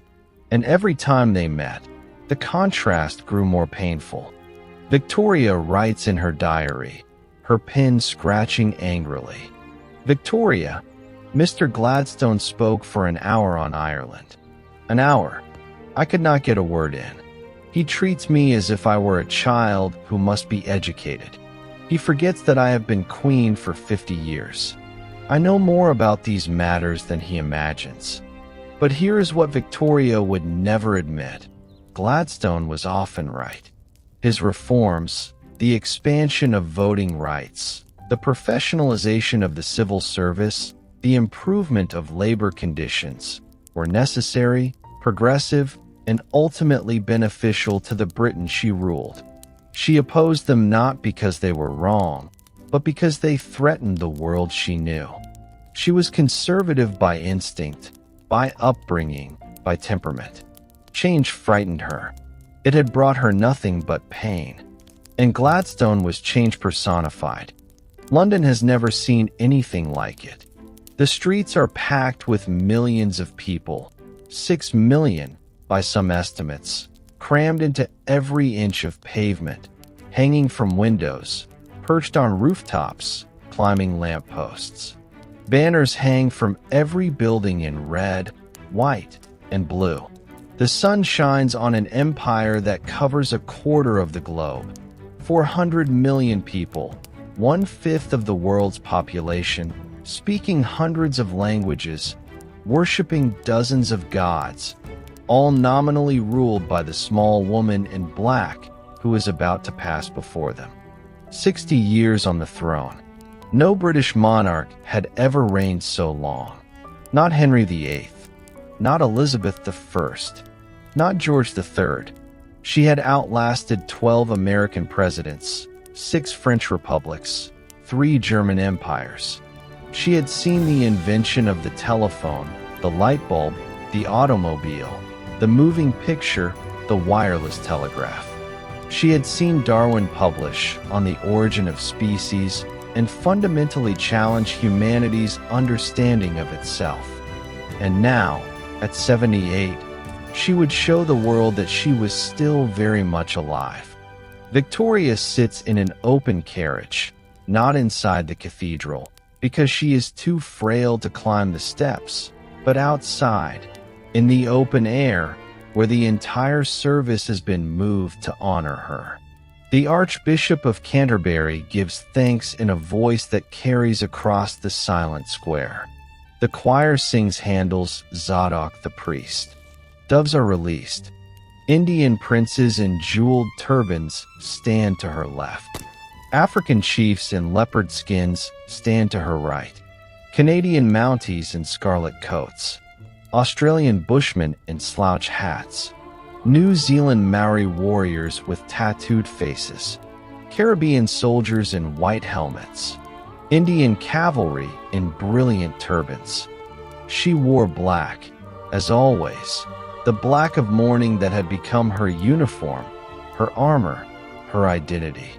and every time they met, the contrast grew more painful. Victoria writes in her diary, her pen scratching angrily. Victoria, Mr. Gladstone spoke for an hour on Ireland. An hour. I could not get a word in. He treats me as if I were a child who must be educated. He forgets that I have been queen for 50 years. I know more about these matters than he imagines. But here is what Victoria would never admit. Gladstone was often right. His reforms, the expansion of voting rights, the professionalization of the civil service, the improvement of labor conditions, were necessary, progressive, and ultimately beneficial to the Britain she ruled. She opposed them not because they were wrong, but because they threatened the world she knew. She was conservative by instinct, by upbringing, by temperament. Change frightened her. It had brought her nothing but pain. And Gladstone was change personified. London has never seen anything like it. The streets are packed with millions of people, 6 million by some estimates, crammed into every inch of pavement, hanging from windows, perched on rooftops, climbing lampposts. Banners hang from every building in red, white, and blue. The sun shines on an empire that covers a quarter of the globe. 400 million people, 1/5 of the world's population, speaking hundreds of languages, worshipping dozens of gods, all nominally ruled by the small woman in black who is about to pass before them. 60 years on the throne. No British monarch had ever reigned so long. Not Henry VIII, not Elizabeth I, not George III. She had outlasted 12 American presidents, 6 French republics, 3 German empires. She had seen the invention of the telephone, the light bulb, the automobile, the moving picture, the wireless telegraph. She had seen Darwin publish On the Origin of Species and fundamentally challenge humanity's understanding of itself. And now, at 78, she would show the world that she was still very much alive. Victoria sits in an open carriage, not inside the cathedral, because she is too frail to climb the steps, but outside, in the open air, where the entire service has been moved to honor her. The Archbishop of Canterbury gives thanks in a voice that carries across the silent square. The choir sings Handel's Zadok the Priest. Doves are released. Indian princes in jeweled turbans stand to her left. African chiefs in leopard skins stand to her right. Canadian Mounties in scarlet coats. Australian bushmen in slouch hats. New Zealand Maori warriors with tattooed faces. Caribbean soldiers in white helmets. Indian cavalry in brilliant turbans. She wore black, as always, the black of mourning that had become her uniform, her armor, her identity.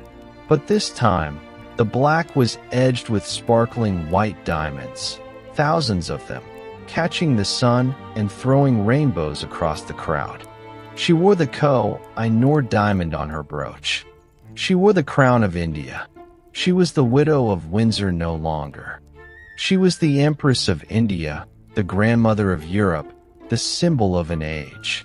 But this time, the black was edged with sparkling white diamonds, thousands of them, catching the sun and throwing rainbows across the crowd. She wore the Koh-i-Noor diamond on her brooch. She wore the crown of India. She was the widow of Windsor no longer. She was the Empress of India, the grandmother of Europe, the symbol of an age.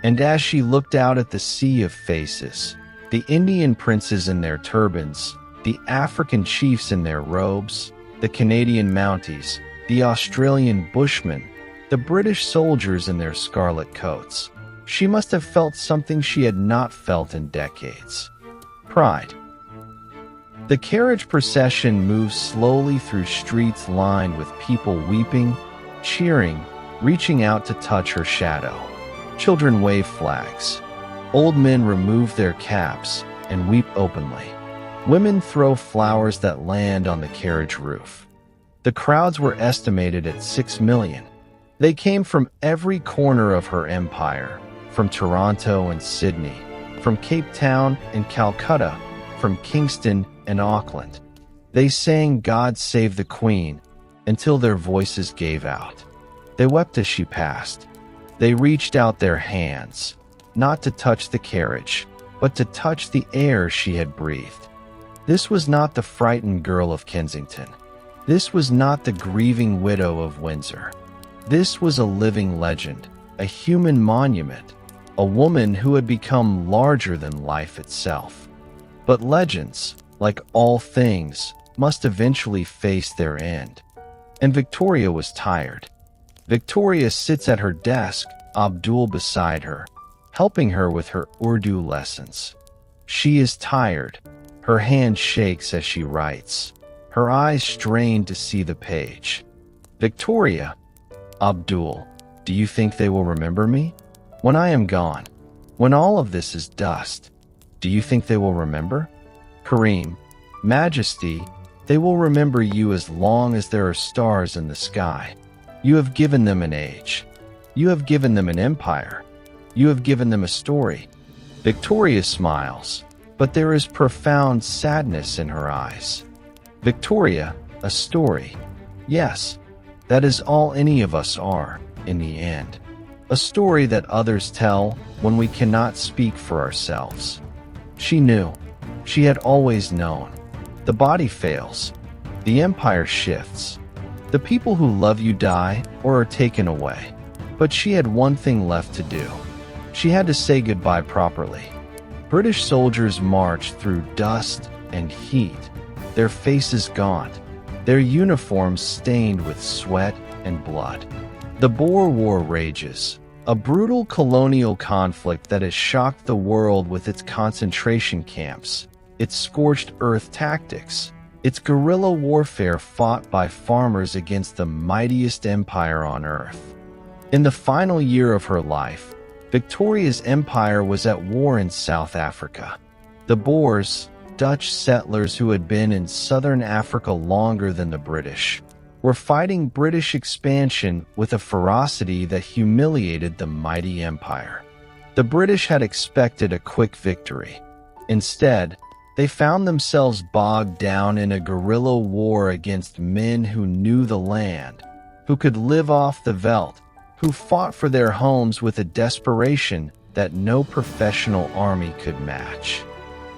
And as she looked out at the sea of faces, the Indian princes in their turbans, the African chiefs in their robes, the Canadian Mounties, the Australian bushmen, the British soldiers in their scarlet coats, she must have felt something she had not felt in decades. Pride. The carriage procession moves slowly through streets lined with people weeping, cheering, reaching out to touch her shadow. Children wave flags. Old men remove their caps and weep openly. Women throw flowers that land on the carriage roof. The crowds were estimated at 6 million. They came from every corner of her empire, from Toronto and Sydney, from Cape Town and Calcutta, from Kingston and Auckland. They sang "God Save the Queen" until their voices gave out. They wept as she passed. They reached out their hands, not to touch the carriage, but to touch the air she had breathed. This was not the frightened girl of Kensington. This was not the grieving widow of Windsor. This was a living legend, a human monument, a woman who had become larger than life itself. But legends, like all things, must eventually face their end. And Victoria was tired. Victoria sits at her desk, Abdul beside her, helping her with her Urdu lessons. She is tired. Her hand shakes as she writes. Her eyes strain to see the page. Victoria, Abdul, do you think they will remember me? When I am gone, when all of this is dust, do you think they will remember? Kareem, Majesty, they will remember you as long as there are stars in the sky. You have given them an age. You have given them an empire. You have given them a story. Victoria smiles, but there is profound sadness in her eyes. Victoria, a story. Yes, that is all any of us are, in the end. A story that others tell when we cannot speak for ourselves. She knew. She had always known. The body fails. The empire shifts. The people who love you die or are taken away. But she had one thing left to do. She had to say goodbye properly. British soldiers marched through dust and heat, their faces gaunt, their uniforms stained with sweat and blood. The Boer War rages, a brutal colonial conflict that has shocked the world with its concentration camps, its scorched earth tactics, its guerrilla warfare fought by farmers against the mightiest empire on earth. In the final year of her life, Victoria's empire was at war in South Africa. The Boers, Dutch settlers who had been in southern Africa longer than the British, were fighting British expansion with a ferocity that humiliated the mighty empire. The British had expected a quick victory. Instead, they found themselves bogged down in a guerrilla war against men who knew the land, who could live off the veldt, who fought for their homes with a desperation that no professional army could match.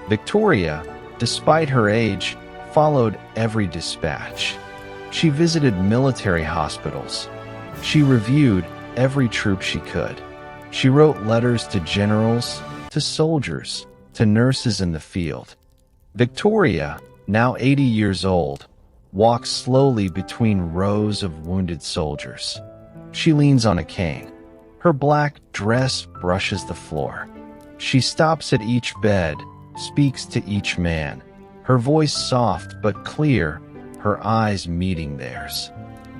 Victoria, despite her age, followed every dispatch. She visited military hospitals. She reviewed every troop she could. She wrote letters to generals, to soldiers, to nurses in the field. Victoria, now 80 years old, walks slowly between rows of wounded soldiers. She leans on a cane. Her black dress brushes the floor. She stops at each bed, speaks to each man, her voice soft but clear, her eyes meeting theirs.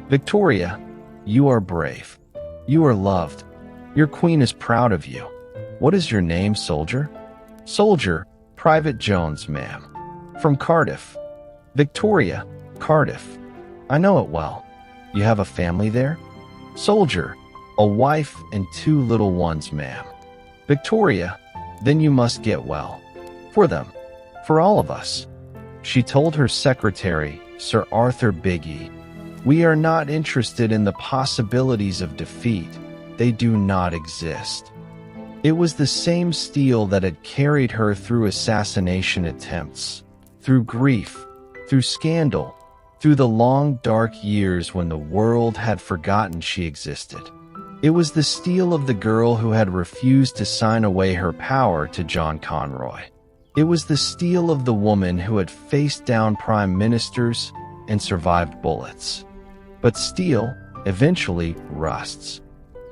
Victoria, you are brave. You are loved. Your queen is proud of you. What is your name, soldier? Soldier, Private Jones, ma'am. From Cardiff. Victoria, Cardiff. I know it well. You have a family there? Soldier, a wife and 2 little ones, ma'am. Victoria, then you must get well. For them. For all of us. She told her secretary, Sir Arthur Biggie, we are not interested in the possibilities of defeat. They do not exist. It was the same steel that had carried her through assassination attempts, through grief, through scandal, through the long dark years when the world had forgotten she existed. It was the steel of the girl who had refused to sign away her power to John Conroy. It was the steel of the woman who had faced down prime ministers and survived bullets. But steel eventually rusts.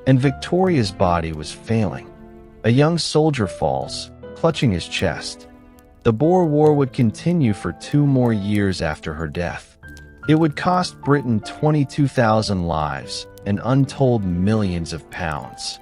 And Victoria's body was failing. A young soldier falls, clutching his chest. The Boer War would continue for 2 more years after her death. It would cost Britain 22,000 lives and untold millions of pounds.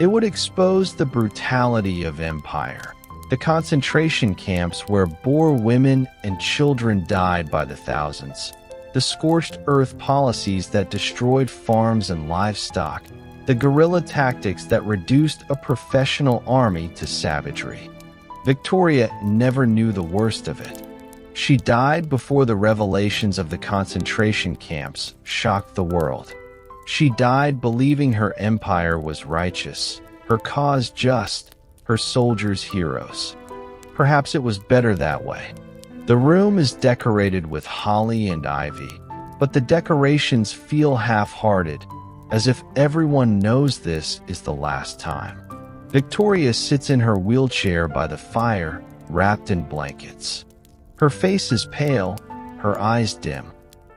It would expose the brutality of empire, the concentration camps where Boer women and children died by the thousands, the scorched earth policies that destroyed farms and livestock, the guerrilla tactics that reduced a professional army to savagery. Victoria never knew the worst of it. She died before the revelations of the concentration camps shocked the world. She died believing her empire was righteous, her cause just, her soldiers heroes. Perhaps it was better that way. The room is decorated with holly and ivy, but the decorations feel half-hearted, as if everyone knows this is the last time. Victoria sits in her wheelchair by the fire, wrapped in blankets. Her face is pale, her eyes dim.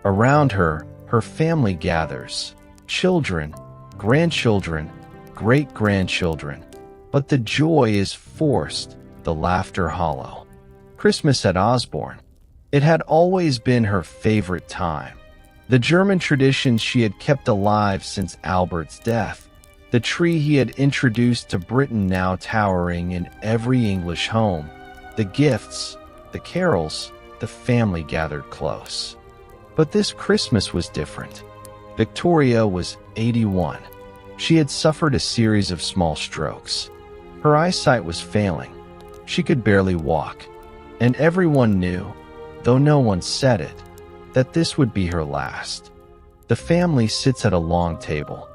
Around her, her family gathers. Children, grandchildren, great-grandchildren. But the joy is forced, the laughter hollow. Christmas at Osborne. It had always been her favorite time. The German traditions she had kept alive since Albert's death. The tree he had introduced to Britain now towering in every English home. The gifts, the carols, the family gathered close. But this Christmas was different. Victoria was 81. She had suffered a series of small strokes. Her eyesight was failing. She could barely walk. And everyone knew, though no one said it, that this would be her last. The family sits at a long table.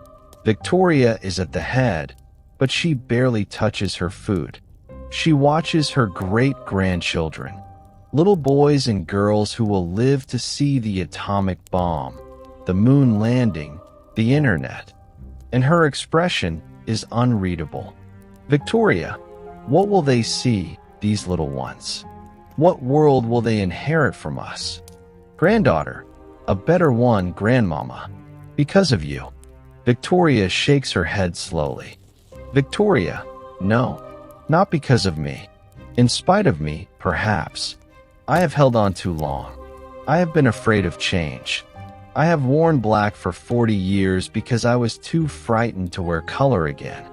Victoria is at the head, but she barely touches her food. She watches her great-grandchildren, little boys and girls who will live to see the atomic bomb, the moon landing, the internet. And her expression is unreadable. Victoria, what will they see, these little ones? What world will they inherit from us? Granddaughter, a better one, grandmama. Because of you. Victoria shakes her head slowly. Victoria, no, not because of me. In spite of me, perhaps. I have held on too long. I have been afraid of change. I have worn black for 40 years because I was too frightened to wear color again.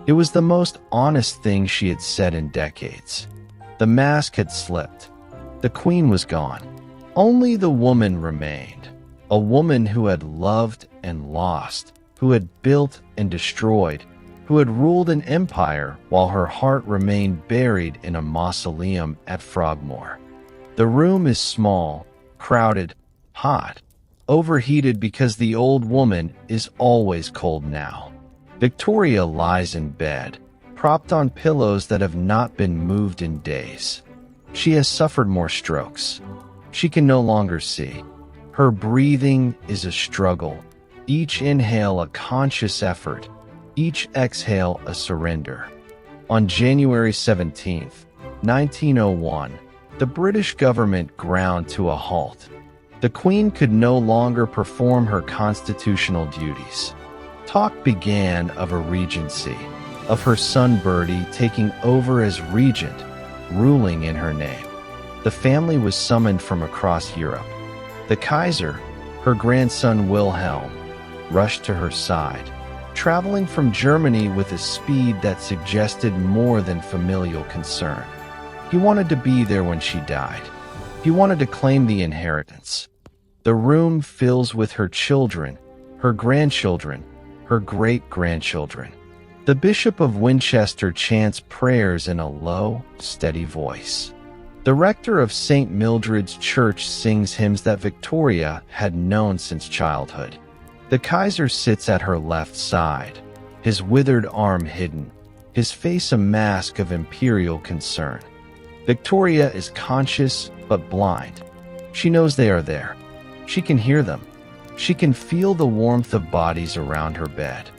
It was the most honest thing she had said in decades. The mask had slipped. The queen was gone. Only the woman remained. A woman who had loved and lost, who had built and destroyed, who had ruled an empire while her heart remained buried in a mausoleum at Frogmore. The room is small, crowded, hot, overheated because the old woman is always cold now. Victoria lies in bed, propped on pillows that have not been moved in days. She has suffered more strokes. She can no longer see. Her breathing is a struggle, each inhale a conscious effort, each exhale a surrender. On January 17, 1901, the British government ground to a halt. The Queen could no longer perform her constitutional duties. Talk began of a regency, of her son Bertie taking over as regent, ruling in her name. The family was summoned from across Europe. The Kaiser, her grandson Wilhelm, rushed to her side, traveling from Germany with a speed that suggested more than familial concern. He wanted to be there when she died. He wanted to claim the inheritance. The room fills with her children, her grandchildren, her great-grandchildren. The Bishop of Winchester chants prayers in a low, steady voice. The rector of St. Mildred's Church sings hymns that Victoria had known since childhood. The Kaiser sits at her left side, his withered arm hidden, his face a mask of imperial concern. Victoria is conscious but blind. She knows they are there. She can hear them. She can feel the warmth of bodies around her bed.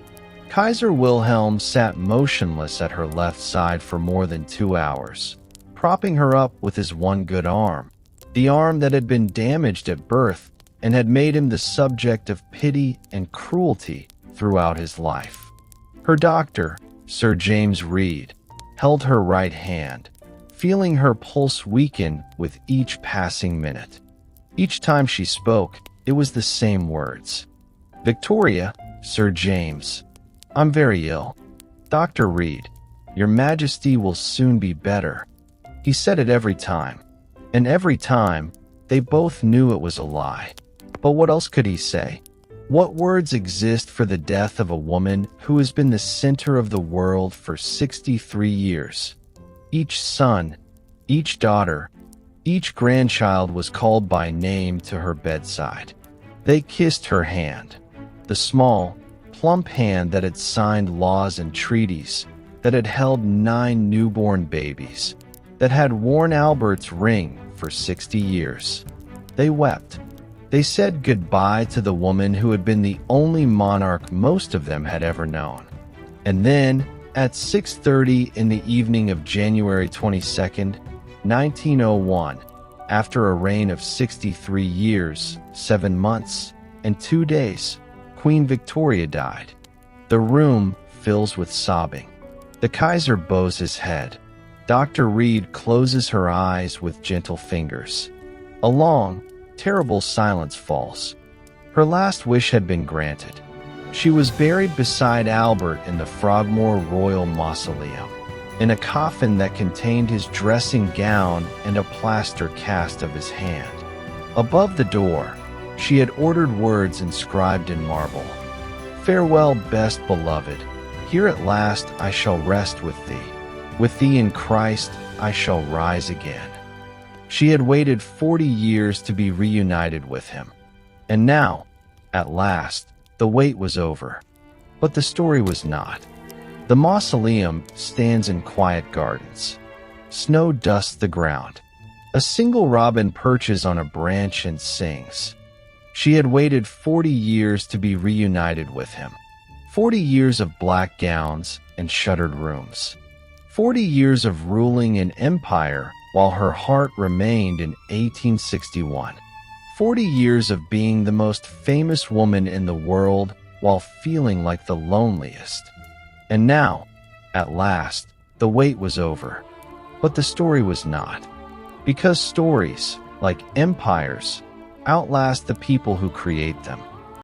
Kaiser Wilhelm sat motionless at her left side for more than 2 hours, propping her up with his one good arm, the arm that had been damaged at birth and had made him the subject of pity and cruelty throughout his life. Her doctor, Sir James Reed, held her right hand, feeling her pulse weaken with each passing minute. Each time she spoke, it was the same words. "Victoria, Sir James, I'm very ill. Dr. Reed, Your Majesty will soon be better." He said it every time, and every time, they both knew it was a lie. But what else could he say? What words exist for the death of a woman who has been the center of the world for 63 years? Each son, each daughter, each grandchild was called by name to her bedside. They kissed her hand, the small, plump hand that had signed laws and treaties, that had held 9 newborn babies, that had worn Albert's ring for 60 years. They wept. They said goodbye to the woman who had been the only monarch most of them had ever known. And then, at 6:30 in the evening of January 22nd, 1901, after a reign of 63 years, 7 months, and 2 days, Queen Victoria died. The room fills with sobbing. The Kaiser bows his head. Dr. Reed closes her eyes with gentle fingers. A long, terrible silence falls. Her last wish had been granted. She was buried beside Albert in the Frogmore Royal Mausoleum, in a coffin that contained his dressing gown and a plaster cast of his hand. Above the door, she had ordered words inscribed in marble. "Farewell, best beloved. Here at last I shall rest with thee. With thee in Christ I shall rise again." She had waited 40 years to be reunited with him. And now, at last, the wait was over. But the story was not. The mausoleum stands in quiet gardens. Snow dusts the ground. A single robin perches on a branch and sings. She had waited 40 years to be reunited with him. 40 years of black gowns and shuttered rooms. 40 years of ruling an empire while her heart remained in 1861. 40 years of being the most famous woman in the world while feeling like the loneliest. And now, at last, the wait was over. But the story was not. Because stories, like empires, outlast the people who create them.